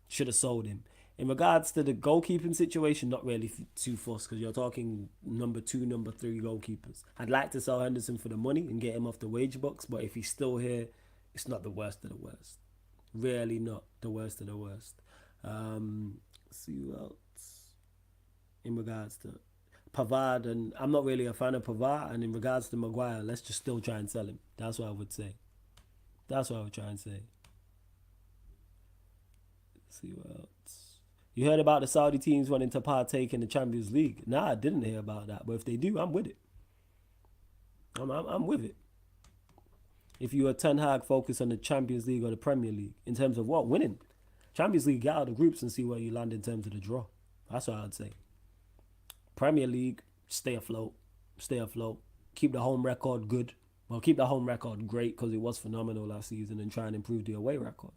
Should have sold him. In regards to the goalkeeping situation, not really too fussed because you're talking number 2, number 3 goalkeepers. I'd like to sell Henderson for the money and get him off the wage box, but if he's still here, it's not the worst of the worst. Really not the worst of the worst. Let's see who else. In regards to Pavard, and I'm not really a fan of Pavard, and in regards to Maguire, let's just still try and sell him. That's what I would say. That's what I would try and say. Let's see what else. You heard about the Saudi teams wanting to partake in the Champions League. Nah, I didn't hear about that. But if they do, I'm with it. I'm with it. If you are Ten Hag, focus on the Champions League or the Premier League. In terms of what? Winning. Champions League, get out of the groups and see where you land in terms of the draw. That's what I'd say. Premier League, stay afloat. Stay afloat. Keep the home record good. Well, keep the home record great because it was phenomenal last season, and try and improve the away record.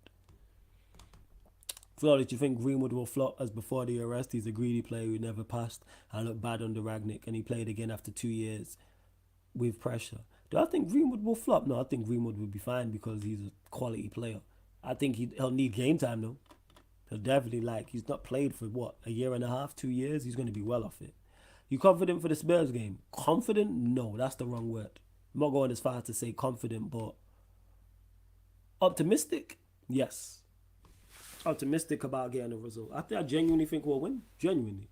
Flawless, do you think Greenwood will flop as before the arrest? He's a greedy player who never passed and looked bad under Ragnick, and he played again after 2 years with pressure. Do I think Greenwood will flop? No, I think Greenwood will be fine because he's a quality player. I think he'll need game time though. He'll definitely he's not played for what, a year and a half, 2 years? He's going to be well off it. You confident for the Spurs game? Confident? No, that's the wrong word. I'm not going as far as to say confident, but optimistic? Yes. Optimistic about getting a result. I genuinely think we'll win. Genuinely.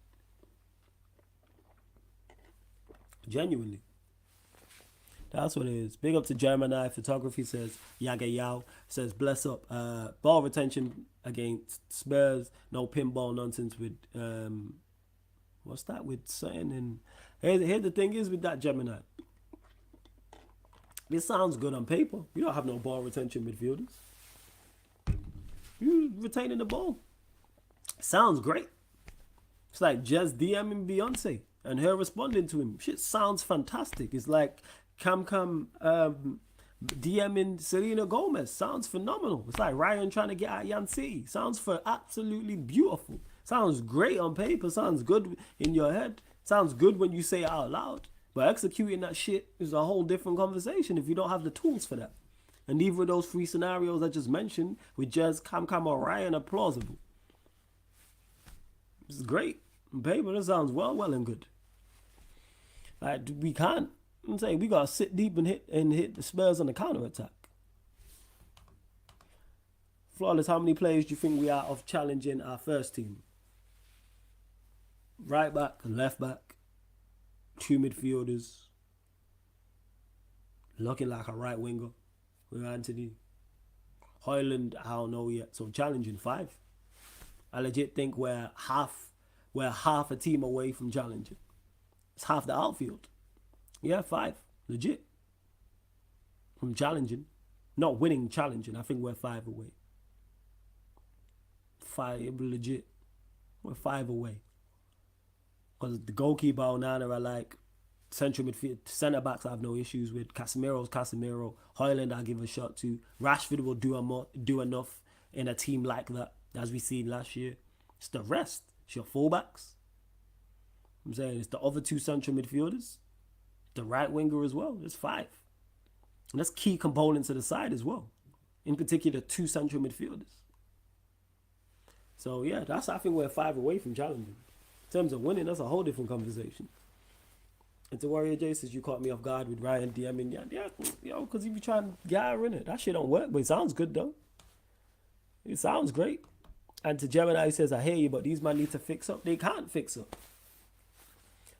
That's what it is. Big up to Gemini Photography, says Yaga Yao. Says bless up. Ball retention against Spurs. No pinball nonsense with what's that with something? And here the thing is with that Gemini. This sounds good on paper. You don't have no ball retention midfielders. You retaining the ball. Sounds great. It's like just DMing Beyonce and her responding to him. Shit sounds fantastic. It's like Cam DMing Selena Gomez. Sounds phenomenal. It's like Ryan trying to get at Yancy. Sounds absolutely beautiful. Sounds great on paper. Sounds good in your head. Sounds good when you say it out loud. But executing that shit is a whole different conversation if you don't have the tools for that. And neither of those three scenarios I just mentioned with Jez, Cam, or Ryan are plausible. It's great. On paper, that sounds well and good. Like, we can't. I'm saying we gotta sit deep and hit the Spurs on the counter attack. Flawless, how many players do you think we are of challenging our first team? Right back and left back, 2 midfielders, looking like a right winger with Anthony. Højlund, I don't know yet. So challenging 5. I legit think we're half a team away from challenging. It's half the outfield. Yeah, 5. Legit. From challenging. Not winning, challenging. I think we're 5 away. 5, legit. We're 5 away. Because the goalkeeper, Onana, are like central midfield. Centre backs I have no issues with. Casemiro's Casemiro. Højlund I'll give a shot to. Rashford will do enough in a team like that, as we seen last year. It's the rest. It's your fullbacks. I'm saying it's the other 2 central midfielders. The right winger as well. There's 5. And that's key components of the side as well. In particular, 2 central midfielders. So yeah, I think we're 5 away from challenging. In terms of winning, that's a whole different conversation. And to Warrior J says, you caught me off guard with Ryan DMing. Yeah, because you be trying to get her in it. That shit don't work, but it sounds good though. It sounds great. And to Gemini, he says, I hear you, but these men need to fix up. They can't fix up.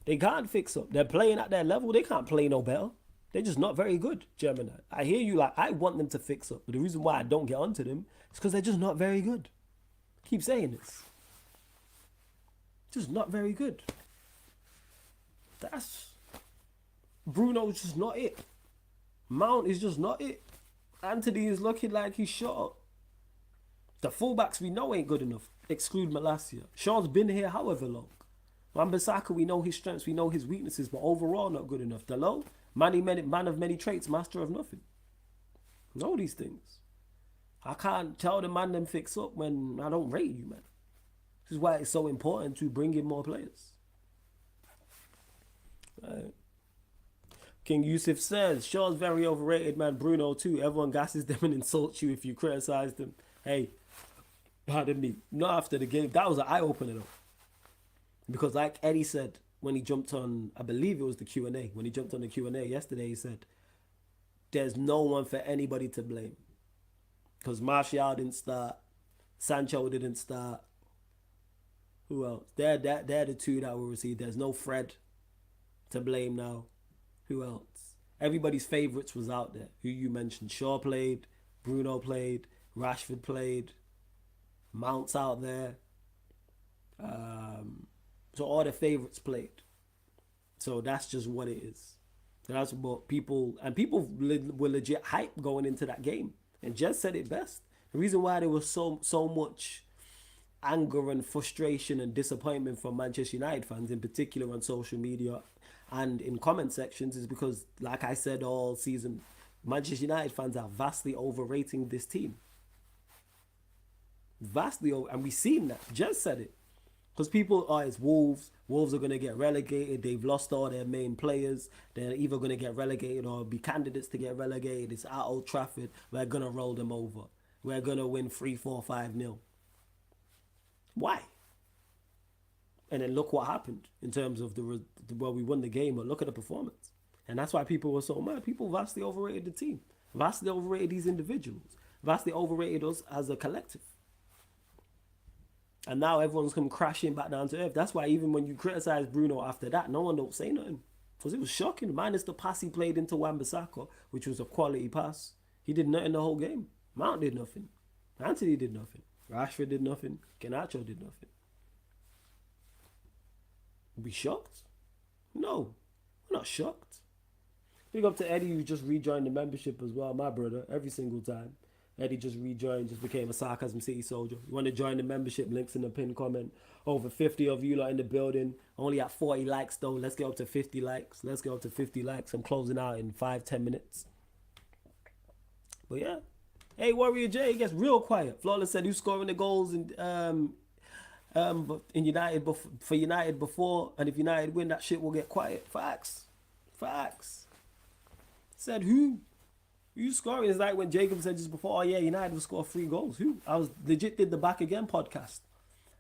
They can't fix up. They're playing at their level. They can't play no better. They're just not very good, Gemini. I hear you, like, I want them to fix up. But the reason why I don't get onto them is because they're just not very good. I keep saying this. Just not very good. Bruno's just not it. Mount is just not it. Anthony is looking like he's shot. The fullbacks we know ain't good enough. Exclude Malacia. Sean's been here however long. Wan-Bissaka, we know his strengths, we know his weaknesses, but overall not good enough. Delo, man of many traits, master of nothing. Know these things. I can't tell the man them fix up when I don't rate you, man. This is why it's so important to bring in more players. King Yusuf says, Shaw's very overrated, man. Bruno too. Everyone gasses them and insults you if you criticize them. Hey, pardon me. Not after the game. That was an eye-opener though. Because like Eddie said when he jumped on, I believe it was the Q&A. When he jumped on the Q&A yesterday, he said, there's no one for anybody to blame. Because Martial didn't start. Sancho didn't start. Who else? They're the 2 that will receive. There's no Fred to blame now. Who else? Everybody's favourites was out there. Who you mentioned. Shaw played. Bruno played. Rashford played. Mount's out there. So all the favourites played. So that's just what it is. That's what people were legit hype going into that game. And Jez said it best. The reason why there was so much anger and frustration and disappointment from Manchester United fans, in particular on social media and in comment sections, is because, like I said all season, Manchester United fans are vastly overrating this team. Vastly over, and we've seen that. Jez said it. Because people it's Wolves. Wolves are going to get relegated. They've lost all their main players. They're either going to get relegated or be candidates to get relegated. It's at Old Trafford. We're going to roll them over. We're going to win 3-4-5-0. Why? And then look what happened in terms of we won the game, but look at the performance. And that's why people were so mad. People vastly overrated the team. Vastly overrated these individuals. Vastly overrated us as a collective. And now everyone's come crashing back down to earth. That's why even when you criticize Bruno after that, no one don't say nothing. Because it was shocking. Minus the pass he played into Wan-Bissaka, which was a quality pass. He did nothing the whole game. Mount did nothing. Anthony did nothing. Rashford did nothing. Garnacho did nothing. We shocked? No, we're not shocked. Big up to Eddie, who just rejoined the membership as well, my brother, every single time. Eddie just rejoined, just became a Sarcasm City soldier. You want to join the membership, links in the pinned comment. Over 50 of you lot in the building. Only at 40 likes though. Let's get up to 50 likes. Let's get up to 50 likes. I'm closing out in 5-10 minutes. But yeah. Hey, Warrior J, it gets real quiet. Flawless said, who's scoring the goals in United for United before? And if United win, that shit will get quiet. Facts. Facts. Said who? You scoring? It's like when Jacob said just before, oh yeah, United will score 3 goals. Who? I was legit did the Back Again podcast.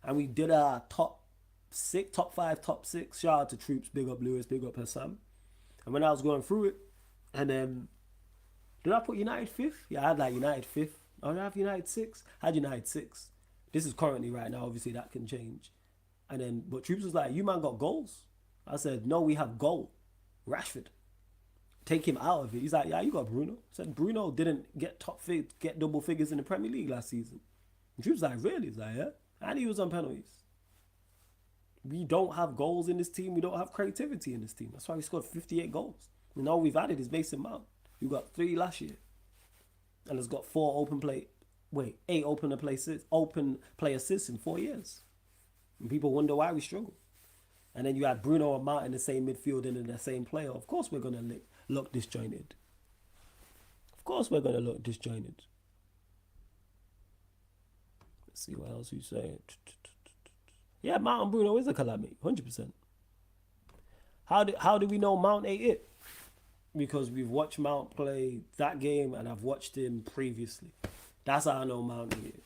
And we did our top 6, top 5, top 6. Shout out to Troops, big up Lewis, big up Hassam. And when I was going through it, and then, did I put United 5th? Yeah, I had like United 5th. Oh, did I have United 6th? I had United 6th. This is currently right now, obviously that can change. And then, but Troops was like, you man got goals? I said, no, we have goal. Rashford. Take him out of it. He's like, yeah, you got Bruno. I said, Bruno didn't get get double figures in the Premier League last season. And Troops was like, really? He's like, yeah. And he was on penalties. We don't have goals in this team. We don't have creativity in this team. That's why we scored 58 goals. And all we've added is Mason Mount. We got 3 last year. And it's got 8 open play assists in 4 years. And people wonder why we struggle. And then you had Bruno and Mount in the same midfield and in the same player. Of course we're going to look disjointed. Of course we're going to look disjointed. Let's see what else he's saying. Yeah, Mount and Bruno is a calamity, 100%. How do we know Mount ain't it? Because we've watched Mount play that game and I've watched him previously. That's how I know Mount ain't it.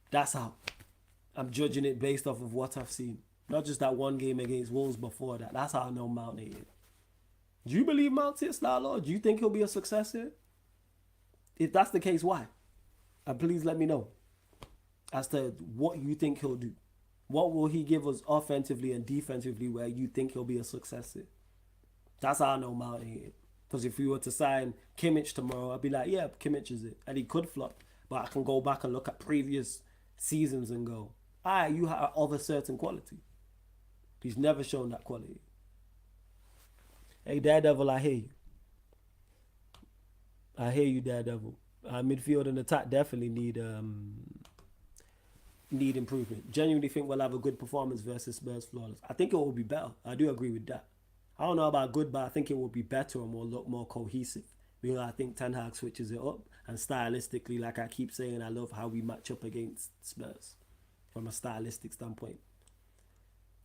That's how. I'm judging it based off of what I've seen. Not just that one game against Wolves before that. That's how I know Mount ain't it. Do you believe Mount's it, Star-Lord? Do you think he'll be a success here? If that's the case, why? And please let me know as to what you think he'll do. What will he give us offensively and defensively where you think he'll be a success here? That's how I know Mount ain't it. Because if we were to sign Kimmich tomorrow, I'd be like, yeah, Kimmich is it. And he could flop. But I can go back and look at previous seasons and go, you have of a certain quality. He's never shown that quality. Hey, Daredevil, I hear you. I hear you, Daredevil. Midfield and attack definitely need improvement. Genuinely think we'll have a good performance versus Spurs flawless. I think it will be better. I do agree with that. I don't know about good, but I think it will be better and will look more cohesive. Because I think Ten Hag switches it up. And stylistically, like I keep saying, I love how we match up against Spurs. From a stylistic standpoint.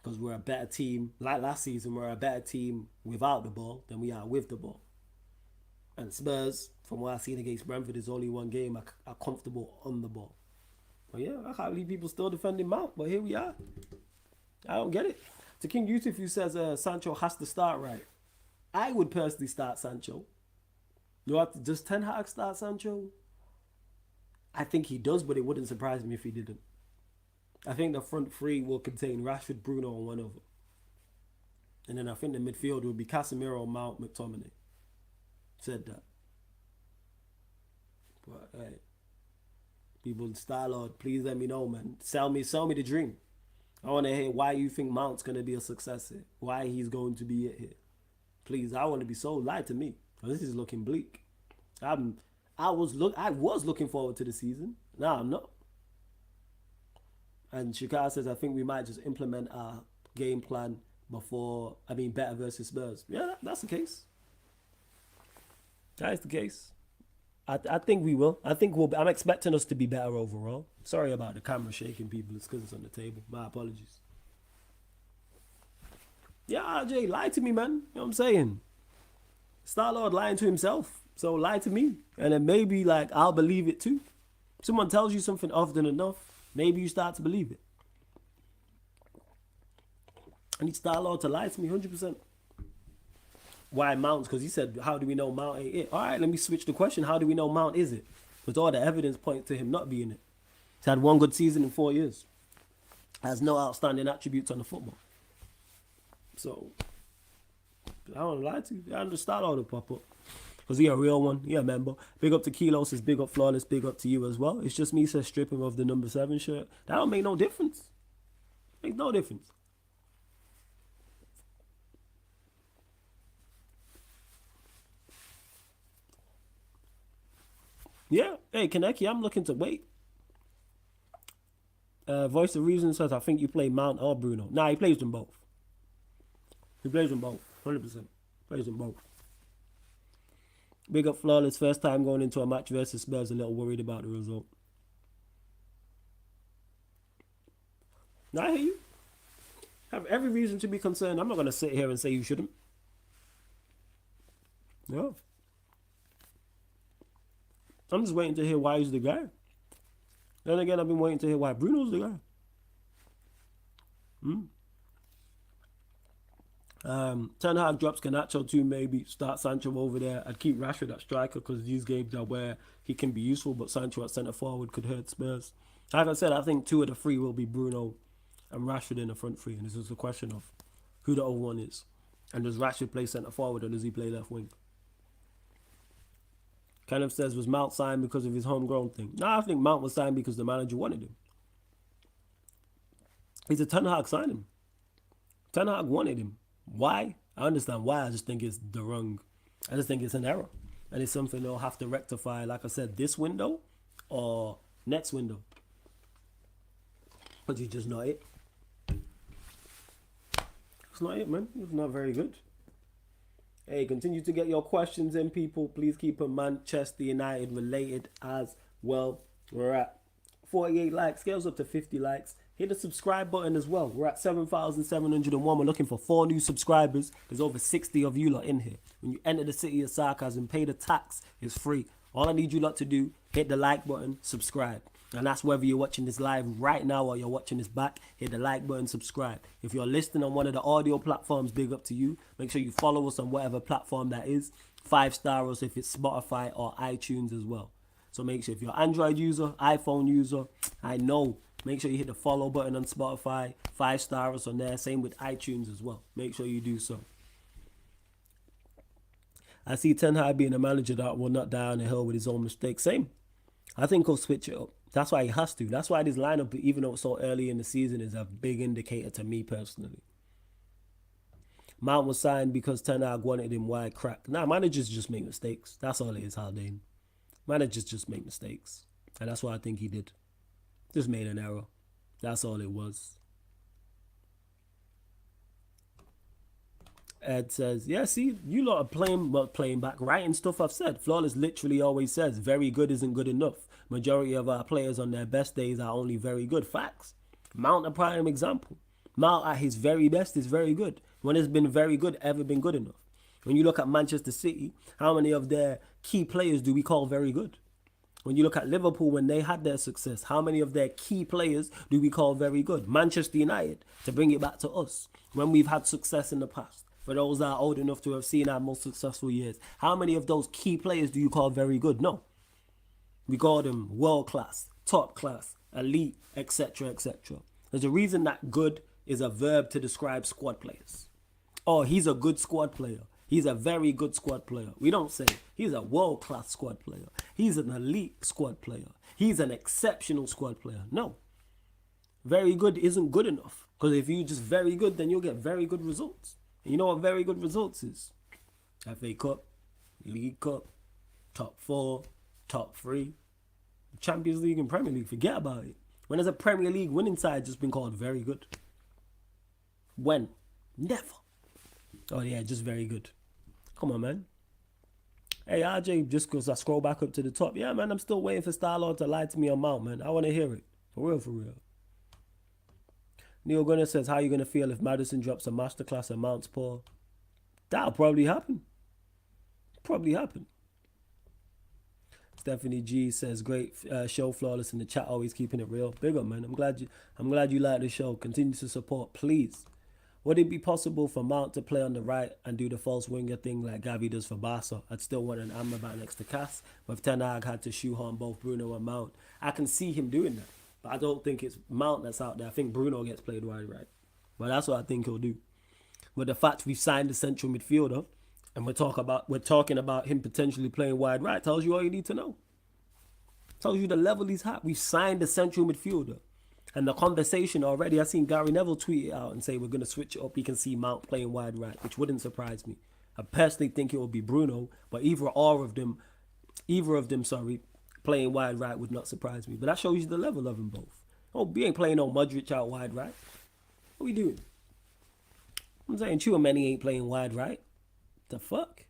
Because we're a better team. Like last season, we're a better team without the ball than we are with the ball. And Spurs, from what I've seen against Brentford, is only one game are comfortable on the ball. But yeah, I can't believe people still defending Mount. But here we are. I don't get it. To King Yusuf, who says Sancho has to start right. I would personally start Sancho. Does Ten Hag start Sancho? I think he does, but it wouldn't surprise me if he didn't. I think the front three will contain Rashford, Bruno, and one other. And then I think the midfield will be Casemiro, Mount, McTominay. Said that. But hey, people, Star-Lord, please let me know, man. Sell me the dream. I want to hear why you think Mount's going to be a success here. Why he's going to be it here. Please, I want to be sold. Lie to me. This is looking bleak. I was looking forward to the season. Now I'm not. And Shikar says, I think we might just implement our game plan better versus Spurs. Yeah, that's the case. That is the case. I think we will. I'm expecting us to be better overall. Sorry about the camera shaking, people. It's because it's on the table. My apologies. Yeah, RJ, lie to me, man. You know what I'm saying? Star-Lord lying to himself. So lie to me. And then maybe, I'll believe it too. Someone tells you something often enough, maybe you start to believe it. I need Star-Lord to lie to me 100%. Why Mount? Because he said, how do we know Mount ain't it? All right, let me switch the question. How do we know Mount is it? Because all the evidence points to him not being it. He's had one good season in 4 years. Has no outstanding attributes on the football. So, I don't lie to you. I understand all the pop up. Because he a real one. He a member. Big up to Kilos, says big up Flawless. Big up to you as well. It's just me, says stripping of the number 7 shirt. That don't make no difference. Makes no difference. Yeah. Hey, Kaneki, I'm looking to wait. Voice of Reason says, I think you play Mount or Bruno. Nah, he plays them both. He plays them both. 100%. Plays them both. Big up Flawless. First time going into a match versus Spurs. A little worried about the result. Now, I hear you. Have every reason to be concerned. I'm not going to sit here and say you shouldn't. Yeah. I'm just waiting to hear why he's the guy. Then again, I've been waiting to hear why Bruno's the guy. Ten Hag drops Garnacho too, maybe. Start Sancho over there. I'd keep Rashford at striker because these games are where he can be useful, but Sancho at centre forward could hurt Spurs. Like I said, I think 2 of the 3 will be Bruno and Rashford in the front 3, and this is a question of who the other one is. And does Rashford play centre forward or does he play left wing? Kenneth says, was Mount signed because of his homegrown thing? No, I think Mount was signed because the manager wanted him. He's a Ten Hag signed him. Ten Hag wanted him. Why? I understand why. I just think it's I just think it's an error. And it's something they'll have to rectify, like I said, this window or next window. But it's just not it. It's not it, man. It's not very good. Hey, continue to get your questions in, people. Please keep them Manchester United related as well. We're at 48 likes. Scales up to 50 likes. Hit the subscribe button as well. We're at 7,701. We're looking for 4 new subscribers. There's over 60 of you lot in here. When you enter the city of Sarcasm, pay the tax. It's free. All I need you lot to do, hit the like button, subscribe. And that's whether you're watching this live right now or you're watching this back, hit the like button, subscribe. If you're listening on one of the audio platforms, big up to you. Make sure you follow us on whatever platform that is. 5-star us if it's Spotify or iTunes as well. So make sure if you're an Android user, iPhone user, I know. Make sure you hit the follow button on Spotify. 5-star us on there. Same with iTunes as well. Make sure you do so. I see Ten Hag being a manager that will not die on the hill with his own mistakes. Same. I think he'll switch it up. That's why he has to. That's why this lineup, even though it's so early in the season, is a big indicator to me personally. Mount was signed because Ten Hag wanted him wide crack. Nah, managers just make mistakes. That's all it is, Haldane. Managers just make mistakes. And that's what I think he did. Just made an error. That's all it was. Ed says, yeah, see, you lot are playing back, writing stuff I've said. Flawless literally always says, very good isn't good enough. Majority of our players on their best days are only very good. Facts. Mount a prime example. Mount at his very best is very good. When it's been very good, ever been good enough? When you look at Manchester City, how many of their key players do we call very good? When you look at Liverpool, when they had their success, how many of their key players do we call very good? Manchester United, to bring it back to us, when we've had success in the past. For those that are old enough to have seen our most successful years, how many of those key players do you call very good? No. We call them world class, top class, elite, etc., etc. There's a reason that good is a verb to describe squad players. Oh, he's a good squad player. He's a very good squad player. We don't say he's a world-class squad player. He's an elite squad player. He's an exceptional squad player. No. Very good isn't good enough. Because if you're just very good, then you'll get very good results. And you know what very good results is? FA Cup, League Cup, top 4, top 3, Champions League and Premier League. Forget about it. When has a Premier League winning side just been called very good? When? Never. Oh yeah, just very good. Come on, man. Hey, RJ, just because I scroll back up to the top. Yeah, man, I'm still waiting for Starlord to lie to me on Mount, man. I want to hear it. For real, for real. Neil Gunner says, how are you going to feel if Maddison drops a masterclass and Mount's poor? That'll probably happen. Probably happen. Stephanie G says, great show, Flawless in the chat, always keeping it real. Big up, man. I'm glad you like the show. Continue to support, please. Would it be possible for Mount to play on the right and do the false winger thing like Gavi does for Barca? I'd still want an Amrabat next to Cass, but if Ten Hag had to shoehorn both Bruno and Mount, I can see him doing that. But I don't think it's Mount that's out there. I think Bruno gets played wide right. But that's what I think he'll do. But the fact we've signed the central midfielder and we're talking about him potentially playing wide right tells you all you need to know. Tells you the level he's at. We've signed the central midfielder. And the conversation already, I've seen Gary Neville tweet it out and say we're going to switch it up. You can see Mount playing wide right, which wouldn't surprise me. I personally think it will be Bruno, but either of them, playing wide right would not surprise me. But that shows you the level of them both. Oh, we ain't playing no Modric out wide right. What are we doing? I'm saying Tchouaméni ain't playing wide right. The fuck?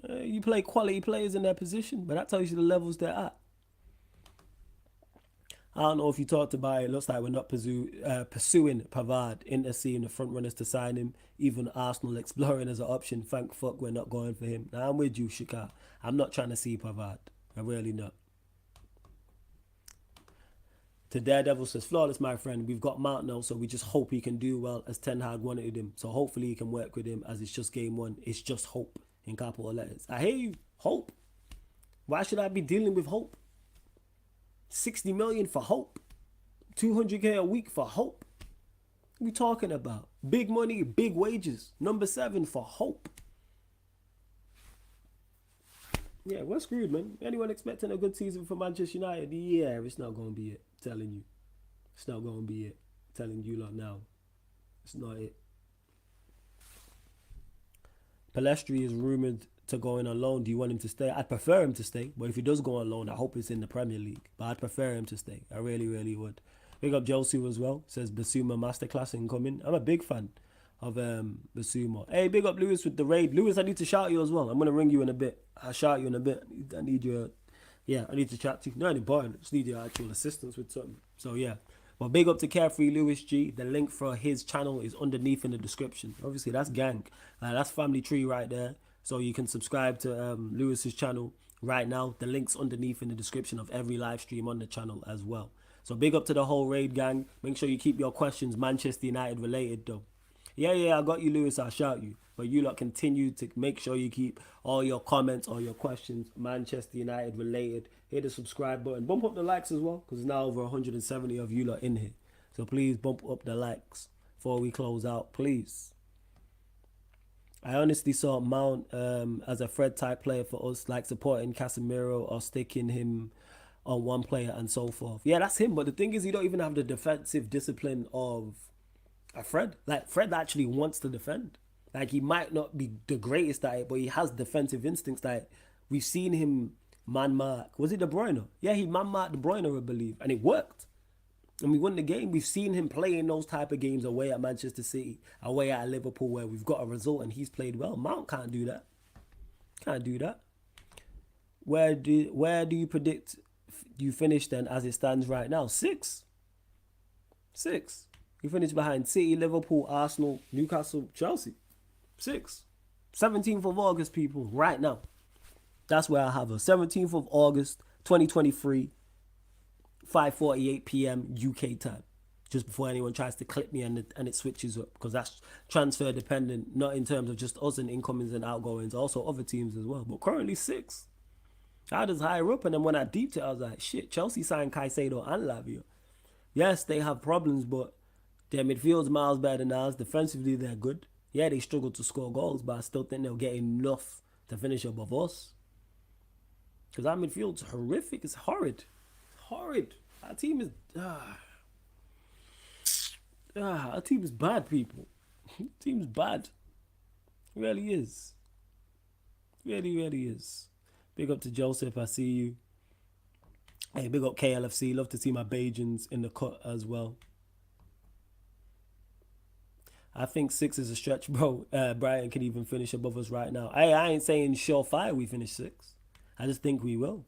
You play quality players in their position, but that tells you the levels they're at. I don't know if you talked about it. It looks like we're not pursuing Pavard. Inter seeing the front runners to sign him. Even Arsenal exploring as an option. Thank fuck we're not going for him. Now I'm with you, Shika. I'm not trying to see Pavard. I'm really not. To Daredevil says, flawless, my friend. We've got Mount now, so we just hope he can do well as Ten Hag wanted him. So hopefully he can work with him as it's just game one. It's just hope in capital letters. I hear you. Hope. Why should I be dealing with hope? 60 million for hope. 200k a week for hope. What are we talking about? Big money, big wages. Number 7 for hope. Yeah, we're screwed, man. Anyone expecting a good season for Manchester United? Yeah, it's not going to be it. I'm telling you. It's not going to be it. I'm telling you lot now. It's not it. Palestri is rumoured to go in on loan. Do you want him to stay? I'd prefer him to stay. But if he does go on loan, I hope it's in the Premier League. But I'd prefer him to stay. I really, really would. Big up Josu as well. Says Basuma Masterclass incoming. I'm a big fan of Basuma. Hey, big up Lewis with the raid. Lewis, I need to shout you as well. I'm going to ring you in a bit. I'll shout you in a bit. I need your... Yeah, I need to chat to you. Not important. I just need your actual assistance with something. So, yeah. Well, big up to Carefree Lewis G. The link for his channel is underneath in the description. Obviously, that's gang. That's family tree right there. So you can subscribe to Lewis's channel right now. The link's underneath in the description of every live stream on the channel as well. So big up to the whole raid gang. Make sure you keep your questions Manchester United related though. Yeah, I got you, Lewis. I'll shout you. But you lot continue to make sure you keep all your comments, all your questions Manchester United related. Hit the subscribe button. Bump up the likes as well, because there's now over 170 of you lot in here. So please bump up the likes before we close out, please. I honestly saw Mount as a Fred type player for us, like supporting Casemiro or sticking him on one player and so forth. Yeah, that's him. But the thing is, he don't even have the defensive discipline of a Fred. Like, Fred actually wants to defend. Like, he might not be the greatest at it, but he has defensive instincts that we've seen him man-mark. Was it De Bruyne? Yeah, he man-marked De Bruyne, I believe. And it worked. And we won the game. We've seen him play in those type of games away at Manchester City, away at Liverpool, where we've got a result and he's played well. Mount can't do that. Can't do that. Where do you predict you finish then as it stands right now? 6. You finish behind City, Liverpool, Arsenal, Newcastle, Chelsea. 6. 17th of August, people, right now. That's where I have her. 17th of August, 2023. 5:48 p.m. UK time, just before anyone tries to clip me and it switches up, because that's transfer dependent, not in terms of just us and incomings and outgoings, also other teams as well. But currently 6. I was higher up, and then when I deeped it, I was like, shit, Chelsea signed Caicedo and Lavia. Yes, they have problems, but their midfield's miles better than ours. Defensively, they're good. Yeah, they struggle to score goals, but I still think they'll get enough to finish above us. Because our midfield's horrific. It's horrid. Horrid. Our team is our team is bad, people. Our team's bad. It really is. Really, really is. Big up to Joseph. I see you. Hey, big up KLFC. Love to see my Bajans in the cut as well. I think 6 is a stretch, bro. Brighton can even finish above us right now. I ain't saying surefire we finish 6. I just think we will.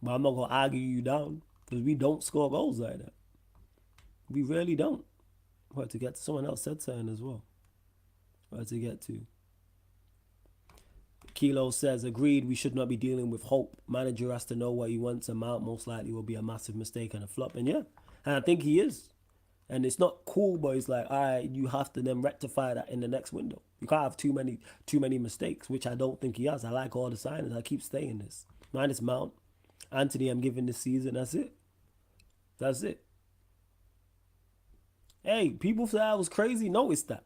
But I'm not going to argue you down, because we don't score goals like that. We really don't. What to get to? Someone else said something as well. What to get to? Kilo says, agreed, we should not be dealing with hope. Manager has to know what he wants, and Mount most likely will be a massive mistake and a flop. And yeah, and I think he is. And it's not cool, but it's like, all right, you have to then rectify that in the next window. You can't have too many mistakes, which I don't think he has. I like all the signings. I keep saying this. Minus Mount. Anthony, I'm giving this season. That's it. That's it. Hey, people say I was crazy. Notice that.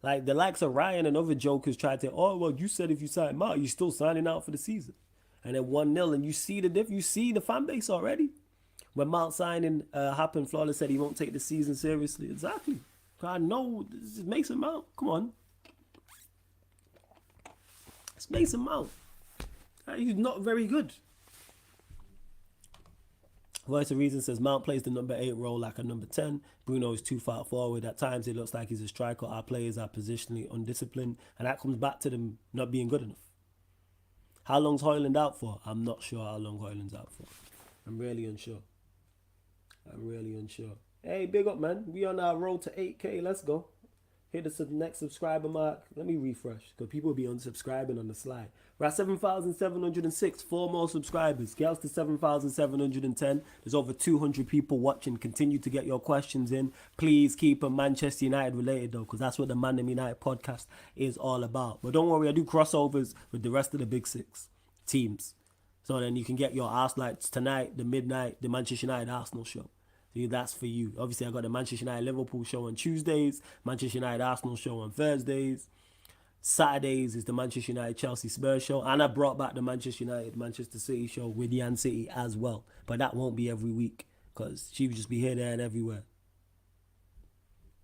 Like, the likes of Ryan and other jokers tried to, oh, well, you said if you sign Mount, you're still signing out for the season. And then 1-0, and you see the you see the fan base already. When Mount signing happened, Flawless said he won't take the season seriously. Exactly. I know this is Mason Mount. Come on. It's Mason Mount. He's not very good. Voice of Reason says Mount plays the number 8 role like a number 10. Bruno is too far forward. At times it looks like he's a striker. Our players are positionally undisciplined, and that comes back to them not being good enough. How long's Højlund out for? I'm not sure how long Højlund's out for. I'm really unsure. I'm really unsure. Hey, big up, man. We on our road to 8K. Let's go. Hit the next subscriber mark. Let me refresh because people be unsubscribing on the slide. We're at 7,706. 4 more subscribers. Get us to 7,710. There's over 200 people watching. Continue to get your questions in. Please keep them Manchester United related though, because that's what the ManDem United podcast is all about. But don't worry, I do crossovers with the rest of the big 6 teams. So then you can get your Arsenal tonight, the midnight, the Manchester United Arsenal show. See, that's for you. Obviously, I got the Manchester United Liverpool show on Tuesdays, Manchester United Arsenal show on Thursdays. Saturdays is the Manchester United Chelsea Spurs show. And I brought back the Manchester United Manchester City show with Yan City as well. But that won't be every week because she would just be here, there, and everywhere.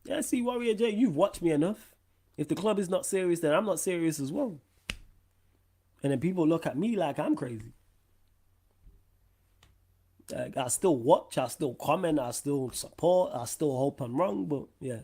Yeah, see, Warrior J, you've watched me enough. If the club is not serious, then I'm not serious as well. And then people look at me like I'm crazy. I still watch, I still comment, I still support, I still hope I'm wrong, but yeah.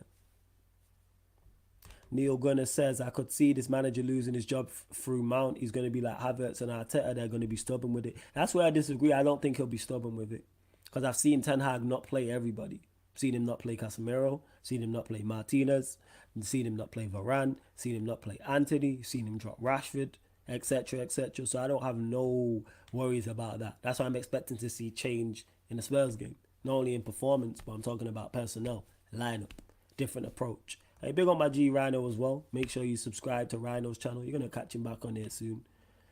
Neil Gunner says, I could see this manager losing his job through Mount. He's going to be like Havertz and Arteta. They're going to be stubborn with it. That's where I disagree. I don't think he'll be stubborn with it. Because I've seen Ten Hag not play everybody. Seen him not play Casemiro. Seen him not play Martinez. Seen him not play Varane. Seen him not play Anthony. Seen him drop Rashford, etc., etc. So I don't have no worries about that. That's why I'm expecting to see change in the Spurs game. Not only in performance, but I'm talking about personnel, lineup, different approach. Hey, big on my G Rhino as well. Make sure you subscribe to Rhino's channel. You're going to catch him back on there soon.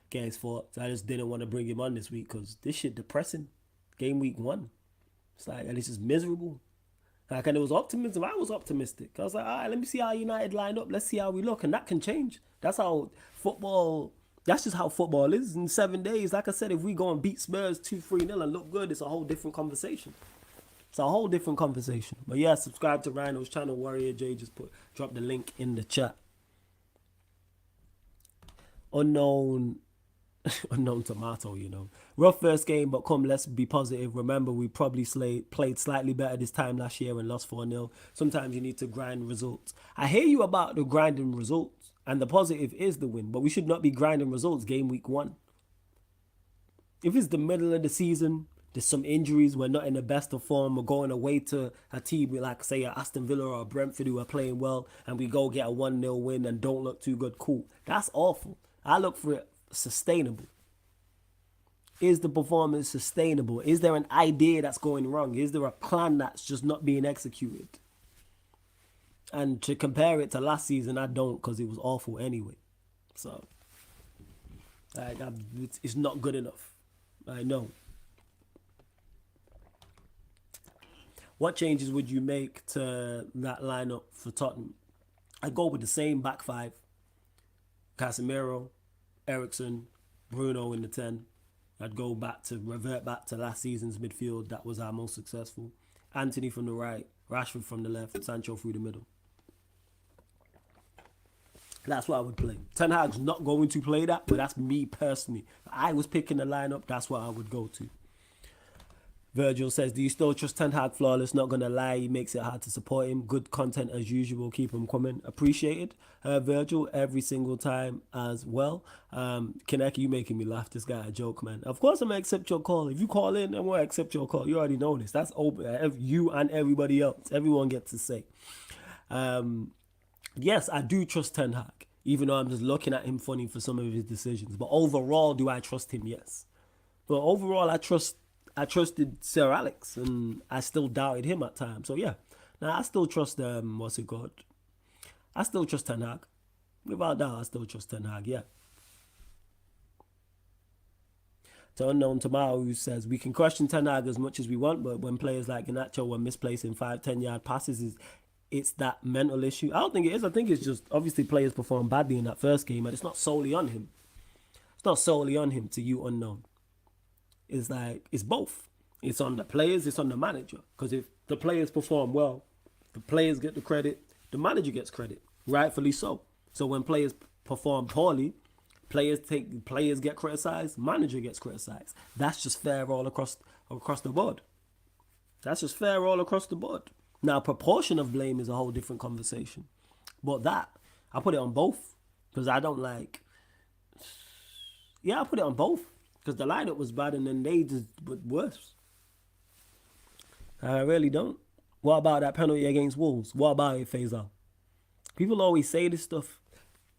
Get his thoughts. I just didn't want to bring him on this week because this shit depressing. Game week 1. It's like, and it's just miserable. Like, and it was optimism. I was optimistic. I was like, all right, let me see how United line up. Let's see how we look. And that can change. That's how football... That's just how football is in 7 days. Like I said, if we go and beat Spurs 2-3-0 and look good, it's a whole different conversation. It's a whole different conversation. But yeah, subscribe to Rhino's channel. Warrior J just drop the link in the chat. Unknown tomato, you know. Rough first game, but come, let's be positive. Remember, we probably played slightly better this time last year and lost 4-0. Sometimes you need to grind results. I hear you about the grinding results. And the positive is the win. But we should not be grinding results game week 1. If it's the middle of the season, there's some injuries, we're not in the best of form, we're going away to a team with, like, say, a Aston Villa or a Brentford who are playing well, and we go get a 1-0 win and don't look too good, cool. That's awful. I look for it sustainable. Is the performance sustainable? Is there an idea that's going wrong? Is there a plan that's just not being executed? And to compare it to last season, I don't, because it was awful anyway. So, it's not good enough. I know. What changes would you make to that lineup for Tottenham? I'd go with the same back 5. Casemiro, Eriksen, Bruno in the 10. I'd revert back to last season's midfield. That was our most successful. Anthony from the right, Rashford from the left, Sancho through the middle. That's what I would play. Ten Hag's not going to play that, but that's me personally. If I was picking the lineup, that's what I would go to. Virgil says, do you still trust Ten Hag flawless? Not going to lie, he makes it hard to support him. Good content as usual. Keep him coming. Appreciated. Virgil, every single time as well. Kaneki, you making me laugh. This guy a joke, man. Of course I'm going to accept your call. If you call in, I'm going to accept your call. You already know this. That's open. You and everybody else. Everyone gets to say. Yes, I do trust Ten Hag, even though I'm just looking at him funny for some of his decisions. But overall, do I trust him? Yes. But overall, I trusted Sir Alex, and I still doubted him at times. So yeah, now I still trust I still trust Ten Hag. Without doubt, I still trust Ten Hag. Yeah. To Unknown Tomorrow, who says, we can question Ten Hag as much as we want, but when players like Garnacho were misplacing 5-10 yard passes, it's that mental issue. I don't think it is. I think it's just obviously players perform badly in that first game, and it's not solely on him. It's not solely on him, to you Unknown. It's like, it's both. It's on the players, it's on the manager. Because if the players perform well, the players get the credit, the manager gets credit. Rightfully so. So when players perform poorly, players get criticized, manager gets criticized. That's just fair all across the board. That's just fair all across the board. Now, proportion of blame is a whole different conversation. But that, I put it on both. Because I don't like... Yeah, I put it on both. Because the lineup was bad and then they just were worse. I really don't. What about that penalty against Wolves? What about it, Faisal? People always say this stuff.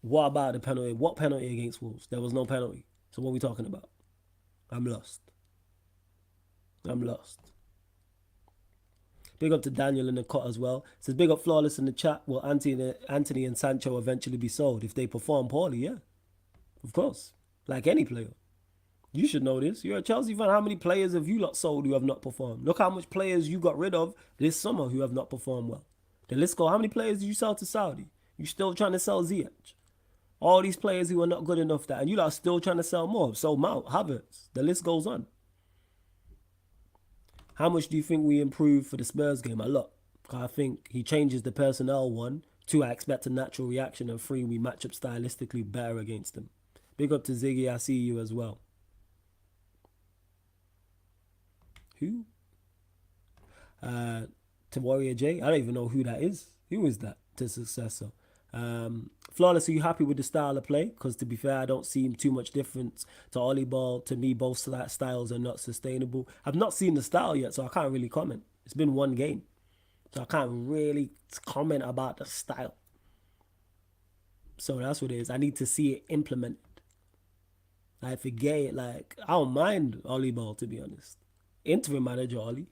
What about the penalty? What penalty against Wolves? There was no penalty. So what are we talking about? I'm lost. I'm lost. Big up to Daniel in the cut as well. Says big up Flawless in the chat. Will Anthony and Sancho eventually be sold if they perform poorly? Yeah, of course. Like any player. You should know this. You're a Chelsea fan. How many players have you lot sold who have not performed? Look how much players you got rid of this summer who have not performed well. The list go. How many players did you sell to Saudi? You still trying to sell Ziyech? All these players who are not good enough that, and you lot are still trying to sell more. So Mount, Havertz. The list goes on. How much do you think we improved for the Spurs game? A lot. I think he changes the personnel, 1. 2, I expect a natural reaction. And 3, we match up stylistically better against them. Big up to Ziggy, I see you as well. Who? To Warrior J. I don't even know who that is. Who is that? To Successor. Flawless, are you happy with the style of play? Because to be fair, I don't see too much difference to Ollie Ball. To me, both styles are not sustainable. I've not seen the style yet, so I can't really comment. It's been one game. So I can't really comment about the style. So that's what it is. I need to see it implemented. I forget it. Like, I don't mind Ollie Ball, to be honest. Interim manager Ollie.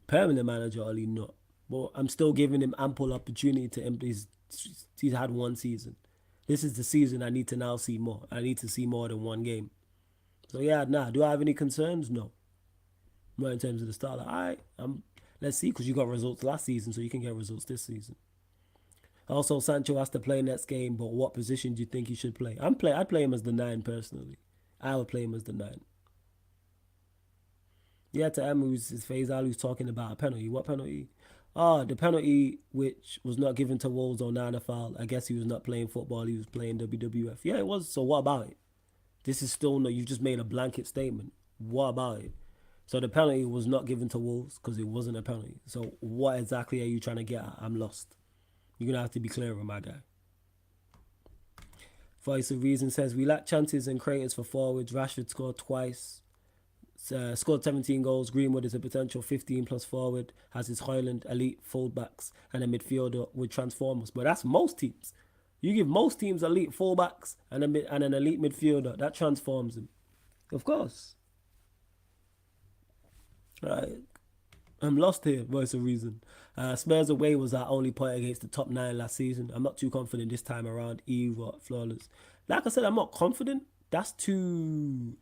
Permanent manager Ollie, not. But I'm still giving him ample opportunity to implement. He's had one season. This is the season I need to now see more. I need to see more than one game. So yeah, do I have any concerns? No. Not in terms of the style. All right, let's see, because you got results last season, so you can get results this season. Also, Sancho has to play next game, but what position do you think he should play? I'd play him as the 9 personally. I would play him as the 9. Yeah, to Emma, who's Faisal, who's talking about a penalty. What penalty? The penalty which was not given to Wolves on Nana foul. I guess he was not playing football. He was playing WWF. Yeah, it was. So what about it? This is still no. You just made a blanket statement. What about it? So the penalty was not given to Wolves because it wasn't a penalty. So what exactly are you trying to get at? I'm lost. You're going to have to be clearer, my guy. Voice of Reason says, we lack chances and creators for forwards. Rashford scored twice. Scored 17 goals. Greenwood is a potential 15-plus forward. Has his Highland elite fullbacks and a midfielder with transformers. But that's most teams. You give most teams elite fullbacks and an elite midfielder. That transforms them. Of course. Right. I'm lost here, Voice of Reason. Spurs away was our only point against the top 9 last season. I'm not too confident this time around. Flawless. Like I said, I'm not confident. That's too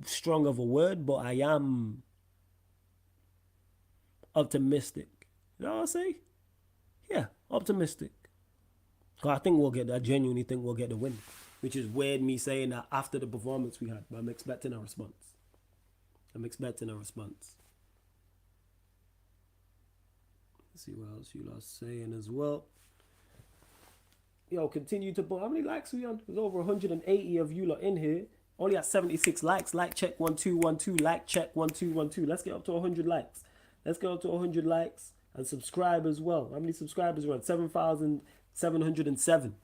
strong of a word, but I am optimistic. You know what I say? Yeah, optimistic. Because I genuinely think we'll get the win. Which is weird me saying that after the performance we had, but I'm expecting a response. Let's see what else you lot are saying as well. Yo, continue to put. How many likes are we on? There's over 180 of you lot in here. Only at 76 likes. Like check 1212. Like check 1212. Let's get up to 100 likes. And subscribe as well. How many subscribers are on? 7,707.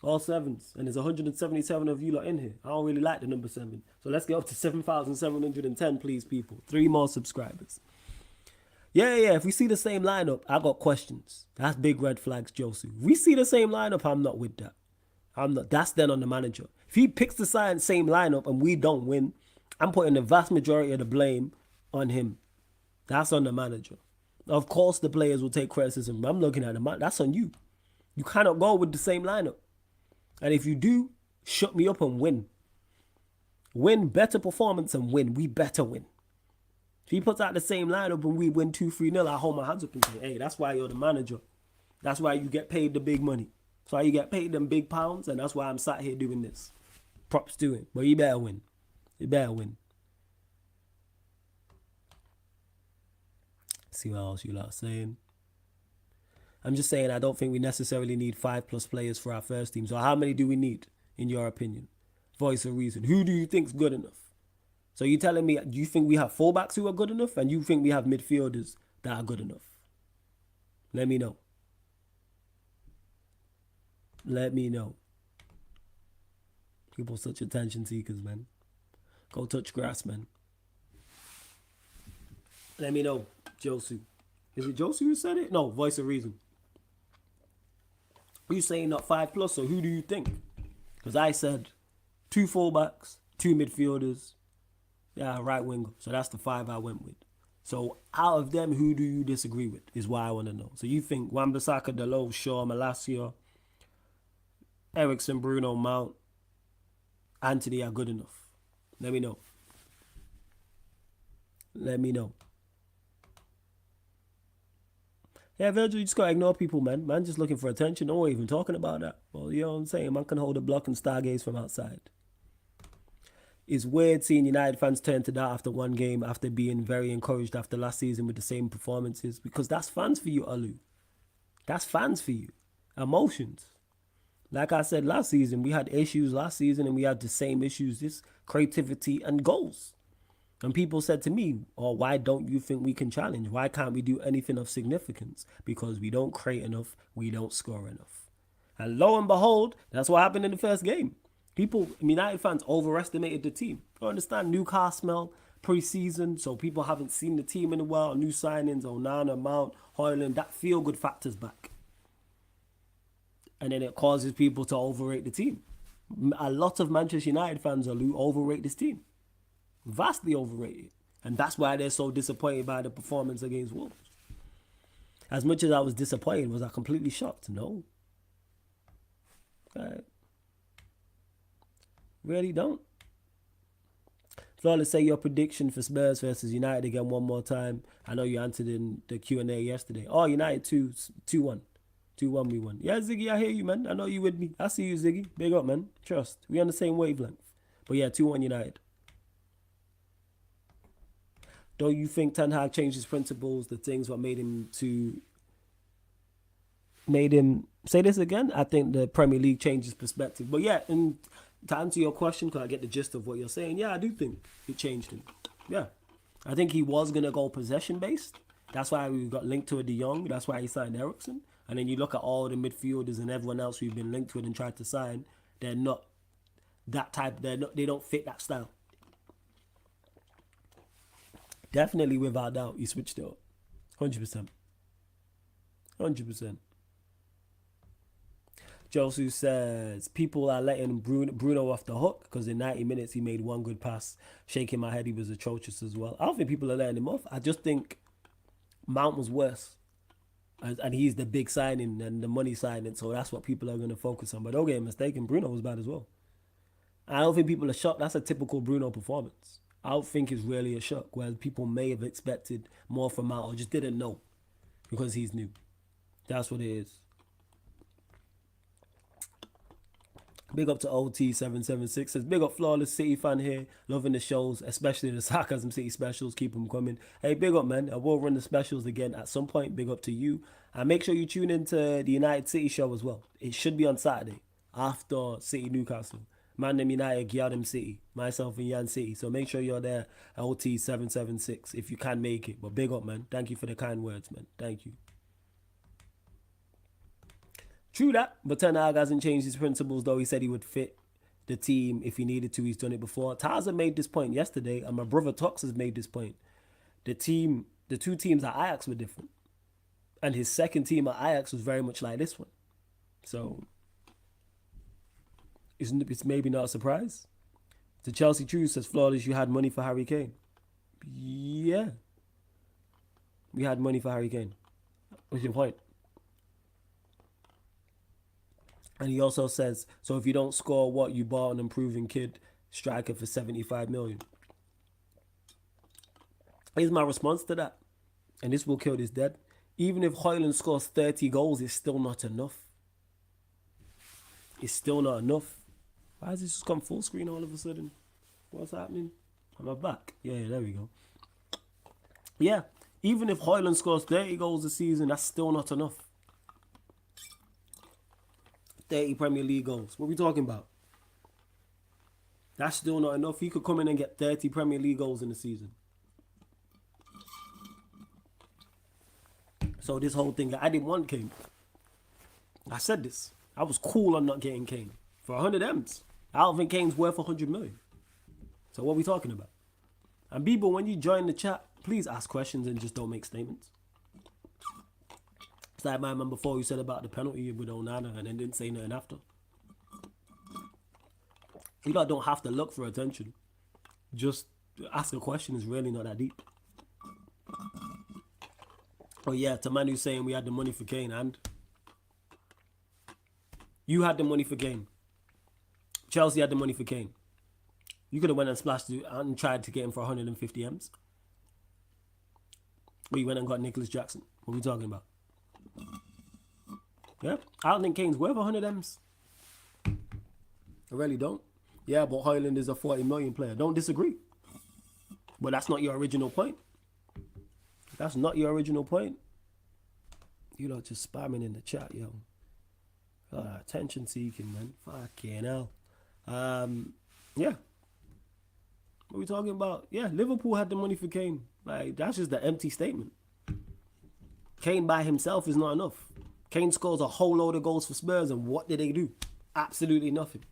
All 7s. And there's 177 of you lot in here. I don't really like the number 7. So let's get up to 7,710, please, people. 3 more subscribers. Yeah. If we see the same lineup, I got questions. That's big red flags, Josie. If we see the same lineup, I'm not with that. That's then on the manager. If he picks the same lineup and we don't win, I'm putting the vast majority of the blame on him. That's on the manager. Of course, the players will take criticism. I'm looking at the man. That's on you. You cannot go with the same lineup. And if you do, shut me up and win. Win, better performance and win. We better win. If he puts out the same lineup and we win 2-3-0, I hold my hands up and say, hey, that's why you're the manager. That's why you get paid the big money. That's why you get paid them big pounds, and that's why I'm sat here doing this. Props to him. But you better win. See what else you lot are saying. I'm just saying I don't think we necessarily need 5+ players for our first team. So how many do we need, in your opinion? Voice of Reason. Who do you think's good enough? So you telling me, do you think we have fullbacks who are good enough? And you think we have midfielders that are good enough? Let me know. People such attention seekers, man. Go touch grass, man. Let me know, Josu. Is it Josu who said it? No, Voice of Reason. Are you saying not 5+, or who do you think? Because I said 2 fullbacks, 2 midfielders, yeah, right winger. So that's the 5 I went with. So out of them, who do you disagree with is what I want to know. So you think Wan-Bissaka, Dalot, Shaw, Malacia, Eriksen, Bruno, Mount, Anthony are good enough? Let me know. Let me know. Yeah, Virgil, you just gotta ignore people, man. Man just looking for attention. No one even talking about that. Well, you know what I'm saying? Man can hold a block and stargaze from outside. It's weird seeing United fans turn to that after one game, after being very encouraged after last season with the same performances, because that's fans for you, Alu. That's fans for you. Emotions. Like I said last season, we had issues last season and we had the same issues this creativity and goals. And people said to me, oh, why don't you think we can challenge? Why can't we do anything of significance? Because we don't create enough, we don't score enough. And lo and behold, that's what happened in the first game. People, United fans overestimated the team. I understand Newcastle pre-season, so people haven't seen the team in a while. New signings, Onana, Mount, Højlund, that feel-good factor's back. And then it causes people to overrate the team. A lot of Manchester United fans overrate this team. Vastly overrated. And that's why they're so disappointed by the performance against Wolves. As much as I was disappointed, was I completely shocked? No. Okay. Really don't. Flawless, say your prediction for Spurs versus United again one more time. I know you answered in the Q&A yesterday. Oh, United 2-1. 2-1 we won. Yeah, Ziggy, I hear you, man. I know you with me. I see you, Ziggy. Big up, man. Trust. We on the same wavelength. But yeah, 2-1 United. Don't you think Ten Hag changed his principles, the things what made him say this again? I think the Premier League changed his perspective. But yeah, and to answer your question, because I get the gist of what you're saying, yeah, I do think it changed him. Yeah. I think he was going to go possession-based. That's why we got linked to a De Jong. That's why he signed Eriksen. And then you look at all the midfielders and everyone else we've been linked with and tried to sign, they're not that type. They don't fit that style. Definitely, without doubt, he switched it up. 100%. 100%. Josu says, people are letting Bruno off the hook because in 90 minutes he made one good pass. Shaking my head, he was atrocious as well. I don't think people are letting him off. I just think Mount was worse. And he's the big signing and the money signing, so that's what people are going to focus on. But don't get mistaken, Bruno was bad as well. I don't think people are shocked. That's a typical Bruno performance. I don't think it's really a shock, whereas people may have expected more from Mount or just didn't know because he's new. That's what it is. Big up to OT776. Says, big up Flawless City fan here. Loving the shows, especially the Sarcasm City specials. Keep them coming. Hey, big up, man. I will run the specials again at some point. Big up to you. And make sure you tune into the United City show as well. It should be on Saturday after City Newcastle. ManDem United, Gyadam City. Myself and Yan City. So make sure you're there at OT776 if you can make it. But big up, man. Thank you for the kind words, man. Thank you. True that, but Ten Hag hasn't changed his principles, though. He said he would fit the team if he needed to. He's done it before. Taza made this point yesterday, and my brother Tox has made this point. The two teams at Ajax were different. And his second team at Ajax was very much like this one. So, it's maybe not a surprise. The Chelsea True says, Flawless, you had money for Harry Kane. Yeah. We had money for Harry Kane. What's your point? And he also says, so if you don't score what you bought an improving kid striker for 75 million. Here's my response to that. And this will kill this dead. Even if Højlund scores 30 goals, it's still not enough. It's still not enough. Why has this just gone full screen all of a sudden? What's happening? Am I back? Yeah, there we go. Yeah, even if Højlund scores 30 goals a season, that's still not enough. 30 Premier League goals. What are we talking about? That's still not enough. He could come in and get 30 Premier League goals in the season. So this whole thing, I didn't want Kane. I said this. I was cool on not getting Kane. For 100 M's. I don't think Kane's worth 100 million. So what are we talking about? And people, when you join the chat, Please ask questions and just don't make statements. It's like my man before who said about the penalty with Onana and then didn't say nothing after. You lot don't have to look for attention. Just ask a question is really not that deep. Oh yeah, to man who's saying we had the money for Kane, and you had the money for Kane. Chelsea had the money for Kane. You could have went and splashed it and tried to get him for 150 M's. Or you went and got Nicholas Jackson. What are we talking about? Yeah, I don't think Kane's worth 100 M's. I really don't. Yeah, but Højlund is a 40 million player. Don't disagree. But that's not your original point. That's not your original point. You lot just spamming in the chat, yo. Attention seeking, man. Fucking hell. Yeah. What are we talking about? Yeah, Liverpool had the money for Kane. Like, that's just the empty statement. Kane by himself is not enough. Kane scores a whole load of goals for Spurs, and what did they do? Absolutely nothing.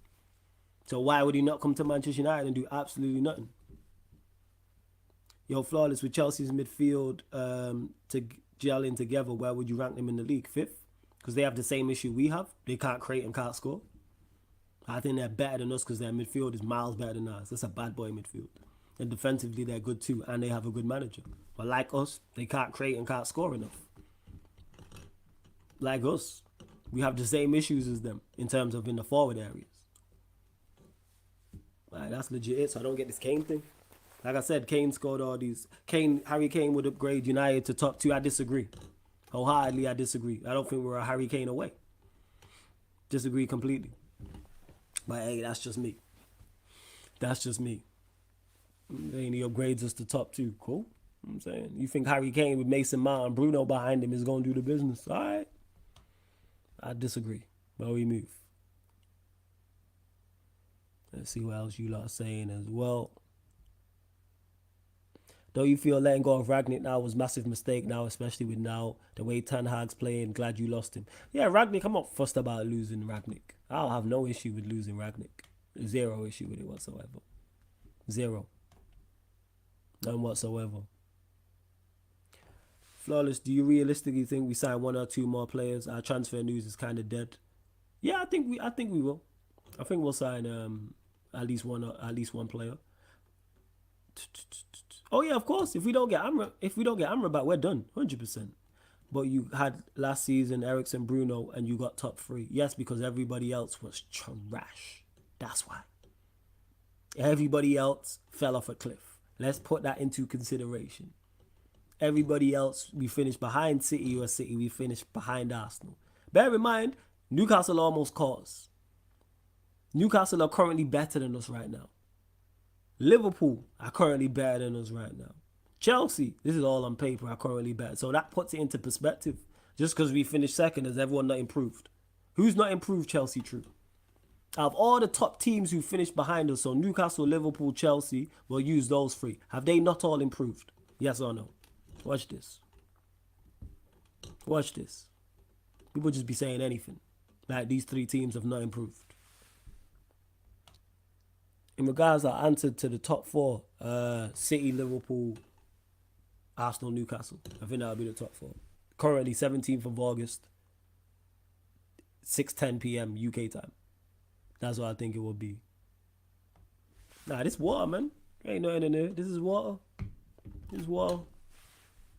So why would he not come to Manchester United and do absolutely nothing? Yo, Flawless, with Chelsea's midfield to gel in together, where would you rank them in the league? 5th? Because they have the same issue we have. They can't create and can't score. I think they're better than us because their midfield is miles better than ours. That's a bad boy midfield. And defensively, they're good too, and they have a good manager. But like us, they can't create and can't score enough. Like us, we have the same issues as them in terms of in the forward areas. Like, that's legit it, so I don't get this Kane thing. Like I said, Kane scored all these. Harry Kane would upgrade United to top 2. I disagree. Wholeheartedly, I disagree. I don't think we're a Harry Kane away. Disagree completely. But hey, that's just me. That's just me. And he upgrades us to top 2. Cool. You know what I'm saying? You think Harry Kane with Mason Mount and Bruno behind him is going to do the business? All right. I disagree. But we move. Let's see what else you lot are saying as well. Don't you feel letting go of Ragnick now was a massive mistake now, especially with now the way Ten Hag's playing? Glad you lost him. Yeah, Ragnick, I'm not fussed about losing Ragnick. I'll have no issue with losing Ragnick. Zero issue with it whatsoever. Zero. None whatsoever. Flawless, do you realistically think we sign 1 or 2 more players? Our transfer news is kind of dead. Yeah, I think we will. I think we'll sign at least one player. Oh yeah, of course. If we don't get Amrabat, we're done, 100%. But you had last season Eriksen, Bruno, and you got top 3. Yes, because everybody else was trash. That's why. Everybody else fell off a cliff. Let's put that into consideration. Everybody else, we finished behind City, or City, we finished behind Arsenal. Bear in mind, Newcastle almost caught us. Newcastle are currently better than us right now. Liverpool are currently better than us right now. Chelsea, this is all on paper, are currently better. So that puts it into perspective. Just because we finished second, has everyone not improved? Who's not improved Chelsea, true? Out of all the top teams who finished behind us, so Newcastle, Liverpool, Chelsea, we'll use those 3. Have they not all improved? Yes or no? Watch this. Watch this. People just be saying anything. Like these 3 teams have not improved. In regards to our answer to the top 4, City, Liverpool, Arsenal, Newcastle. I think that would be the top 4. Currently 17th of August, 6:10 p.m. UK time. That's what I think it will be. Nah, this water, man. Ain't nothing in there. This is water. This is water.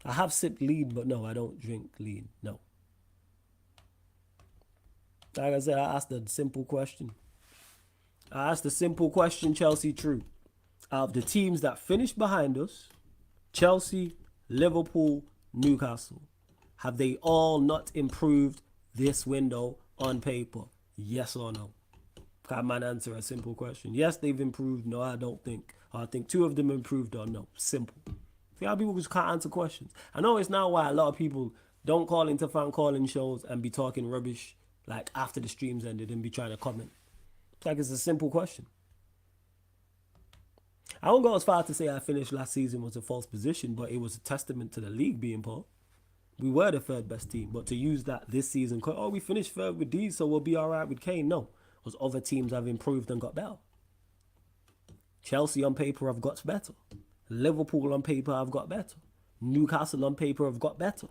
I have sipped lean, but no, I don't drink lean. No. Like I said, I asked a simple question. Chelsea, true. Out of the teams that finished behind us, Chelsea, Liverpool, Newcastle, have they all not improved this window on paper? Yes or no? Can man answer a simple question? Yes, they've improved. No, I don't think. I think 2 of them improved or no. Simple. See how people just can't answer questions. I know it's now why a lot of people don't call into fan calling shows and be talking rubbish like after the streams ended and be trying to comment. It's like it's a simple question. I won't go as far to say I finished last season was a false position, but it was a testament to the league being poor. We were the 3rd best team, but to use that this season, oh, we finished 3rd with these, so we'll be all right with Kane. No, because other teams have improved and got better. Chelsea on paper have got better. Liverpool on paper have got better. Newcastle on paper have got better.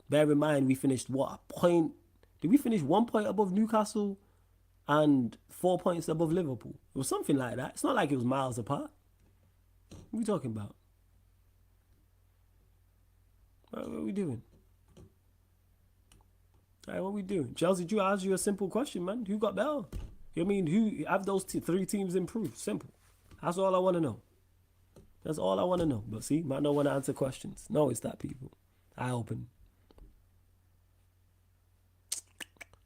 Bear in mind, we finished what, a point? Did we finish 1 point above Newcastle and 4 points above Liverpool? It was something like that. It's not like it was miles apart. What are we talking about? What are we doing? All right, what are we doing? Chelsea, Drew, I asked you a simple question, man. Who got better? You know what I mean? Who have those three teams improved? Simple. That's all I want to know. That's all I want to know. But see, man don't want to answer questions. No, it's that, people. I open.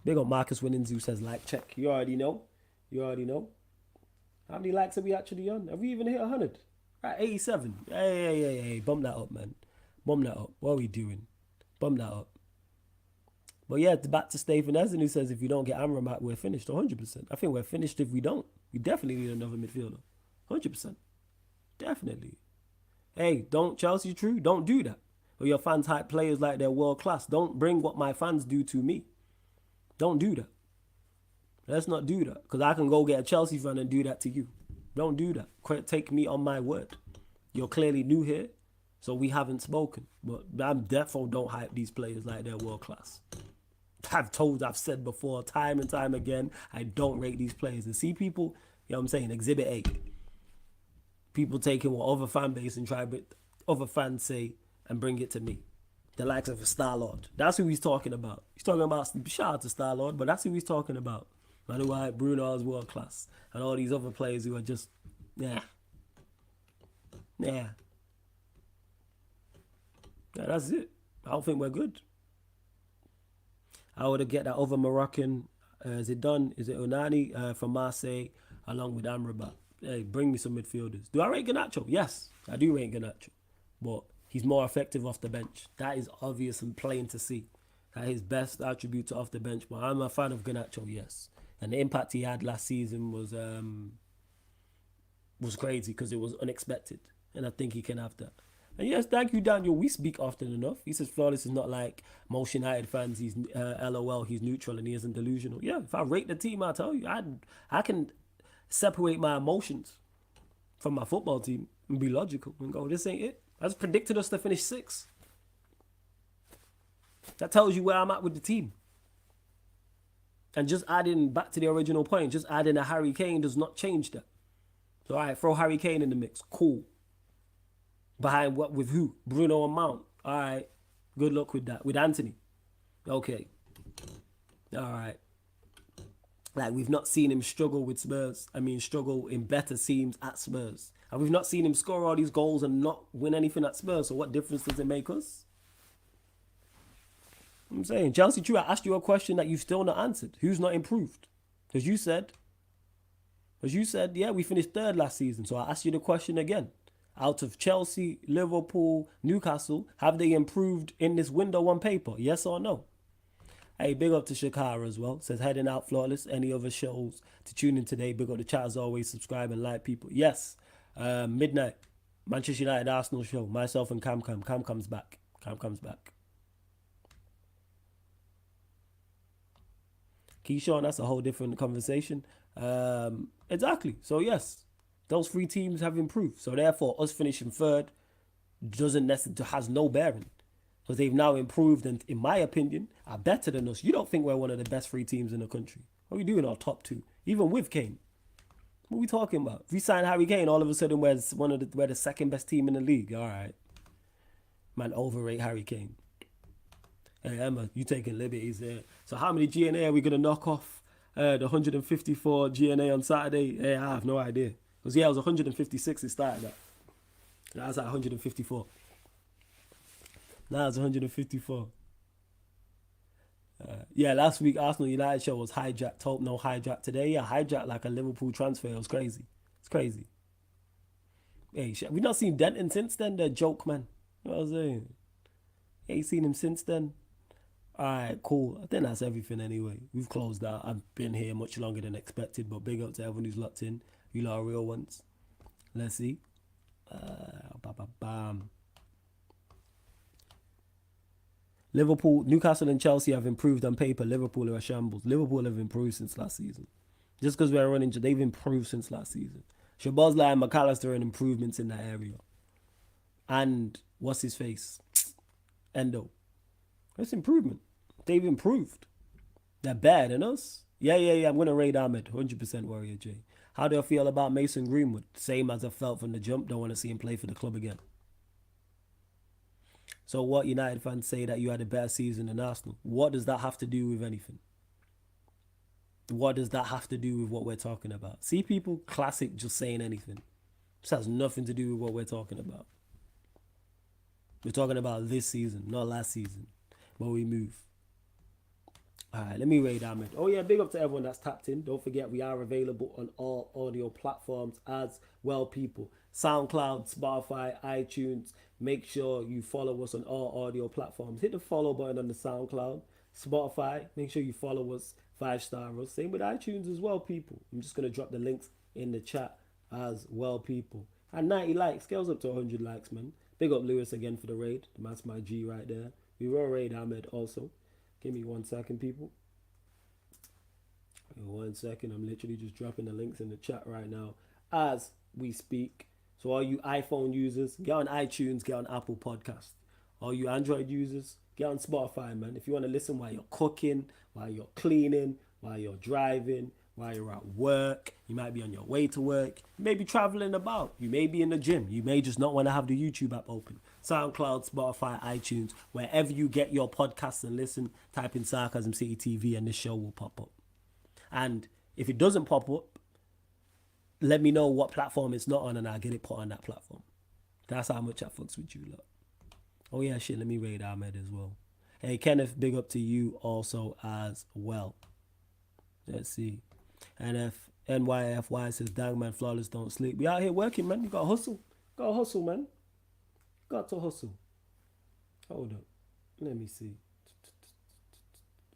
Big up Marcus Winnings who says like check. You already know. You already know. How many likes are we actually on? Have we even hit 100? Right, 87. Hey. Bump that up, man. Bump that up. What are we doing? Bump that up. But yeah, back to Stephen Essen who says if you don't get Amrabat, we're finished 100%. I think we're finished if we don't. We definitely need another midfielder. 100%. Definitely. Hey, don't Chelsea True, don't do that. Or your fans hype players like they're world class. Don't bring what my fans do to me. Don't do that. Let's not do that. Because I can go get a Chelsea fan and do that to you. Don't do that. Take me on my word. You're clearly new here, so we haven't spoken. But I'm definitely don't hype these players like they're world class. I've said before, time and time again, I don't rate these players. And see people, you know what I'm saying, Exhibit A. People taking what other fan base and try, but other fans say and bring it to me. The likes of a Star-Lord. That's who he's talking about. He's talking about, shout out to Star-Lord, but that's who he's talking about. Man who hype Bruno is world class. And all these other players who are just, yeah, that's it. I don't think we're good. I would get that other Moroccan. Is it done? Is it Onani from Marseille along with Amrabat? Hey, bring me some midfielders. Do I rate Garnacho? Yes, I do rate Garnacho. But he's more effective off the bench. That is obvious and plain to see. That his best attribute off the bench. But I'm a fan of Garnacho, yes. And the impact he had last season was crazy because it was unexpected. And I think he can have that. And yes, thank you, Daniel. We speak often enough. He says Flawless is not like most United fans. He's LOL. He's neutral and he isn't delusional. Yeah, if I rate the team, I tell you, I can separate my emotions from my football team and be logical and go, this ain't it. I just predicted us to finish 6th. That tells you where I'm at with the team. And just adding back to the original point, just adding a Harry Kane does not change that. So, all right, throw Harry Kane in the mix. Cool. Behind what, with who? Bruno and Mount. All right. Good luck with that. With Anthony. Okay. All right. Like, we've not seen him struggle with Spurs. I mean, struggle in better teams at Spurs. And we've not seen him score all these goals and not win anything at Spurs. So what difference does it make us? I'm saying, Chelsea True, I asked you a question that you've still not answered. Who's not improved? Because you said, yeah, we finished 3rd last season. So I asked you the question again. Out of Chelsea, Liverpool, Newcastle, have they improved in this window on paper? Yes or no? Hey, big up to Shakara as well. Says heading out flawless. Any other shows to tune in today? Big up to chat as always. Subscribe and like people. Yes. Midnight. Manchester United Arsenal show. Myself and Cam. Cam comes back. Cam comes back. Keyshawn, that's a whole different conversation. Exactly. So yes, those 3 teams have improved. So therefore, us finishing 3rd doesn't necessarily has no bearing. Because they've now improved and, in my opinion, are better than us. You don't think we're one of the best 3 teams in the country. What are we doing our top 2? Even with Kane. What are we talking about? If we sign Harry Kane, all of a sudden we're the 2nd best team in the league. All right. Man, overrate Harry Kane. Hey, Emma, you taking liberties there. So how many GNA are we going to knock off the 154 GNA on Saturday? Hey, I have no idea. Because, yeah, it was 156 it started at. Now it's at 154. Now it's 154. Yeah, last week Arsenal United show was hijacked. Hope no hijack today. Yeah, hijacked like a Liverpool transfer. It was crazy. It's crazy. Hey, we've not seen Denton since then. The joke, man. You know what I'm saying? Ain't seen him since then. All right, cool. I think that's everything anyway. We've closed out. I've been here much longer than expected, but big up to everyone who's locked in. You lot are real ones. Let's see. Bam. Liverpool, Newcastle and Chelsea have improved on paper. Liverpool are a shambles. Liverpool have improved since last season. Just because we're running, they've improved since last season. Shabazla and McAllister and improvements in that area. And what's his face? Endo. That's improvement. They've improved. They're better than us. Yeah. I'm going to rate Ahmed. 100% Warrior J. How do I feel about Mason Greenwood? Same as I felt from the jump. Don't want to see him play for the club again. So what United fans say that you had a better season than Arsenal? What does that have to do with anything? What does that have to do with what we're talking about? See, people, classic just saying anything. This has nothing to do with what we're talking about. We're talking about this season, not last season. But we move. All right, let me rate Ahmed. Oh, yeah, big up to everyone that's tapped in. Don't forget, we are available on all audio platforms as well, people. SoundCloud, Spotify, iTunes. Make sure you follow us on all audio platforms. Hit the follow button on the SoundCloud. Spotify, make sure you follow us. 5-star us. Same with iTunes as well, people. I'm just going to drop the links in the chat as well, people. And 90 likes. Scales up to 100 likes, man. Big up Lewis again for the raid. That's my G right there. We will raid Ahmed also. Give me 1 second, people. 1 second. I'm literally just dropping the links in the chat right now as we speak. So all you iPhone users, get on iTunes, get on Apple Podcast. All you Android users, get on Spotify, man. If you want to listen while you're cooking, while you're cleaning, while you're driving, while you're at work, you might be on your way to work, you may be traveling about, you may be in the gym, you may just not want to have the YouTube app open. SoundCloud, Spotify, iTunes, wherever you get your podcasts and listen, type in Sarcasm City TV and this show will pop up. And if it doesn't pop up, let me know what platform it's not on and I'll get it put on that platform. That's how much I fucks with you, lot. Oh yeah, shit, let me rate Ahmed as well. Hey, Kenneth, big up to you also as well. Let's see. NYFY says, dang, man, flawless don't sleep. We out here working, man. You got to hustle. Got to hustle, man. Got to hustle. Hold up. Let me see.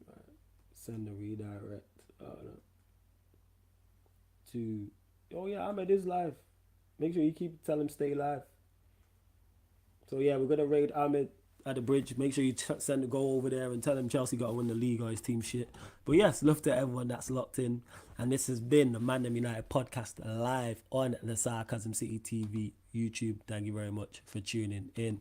Right. Send the redirect. To... Oh, yeah, Ahmed is live. Make sure you tell him stay live. So, yeah, we're going to raid Ahmed at the bridge. Make sure you send the goal over there and tell him Chelsea got to win the league or his team shit. But yes, love to everyone that's locked in. And this has been the ManDem United podcast live on the Sarcasm City TV YouTube. Thank you very much for tuning in.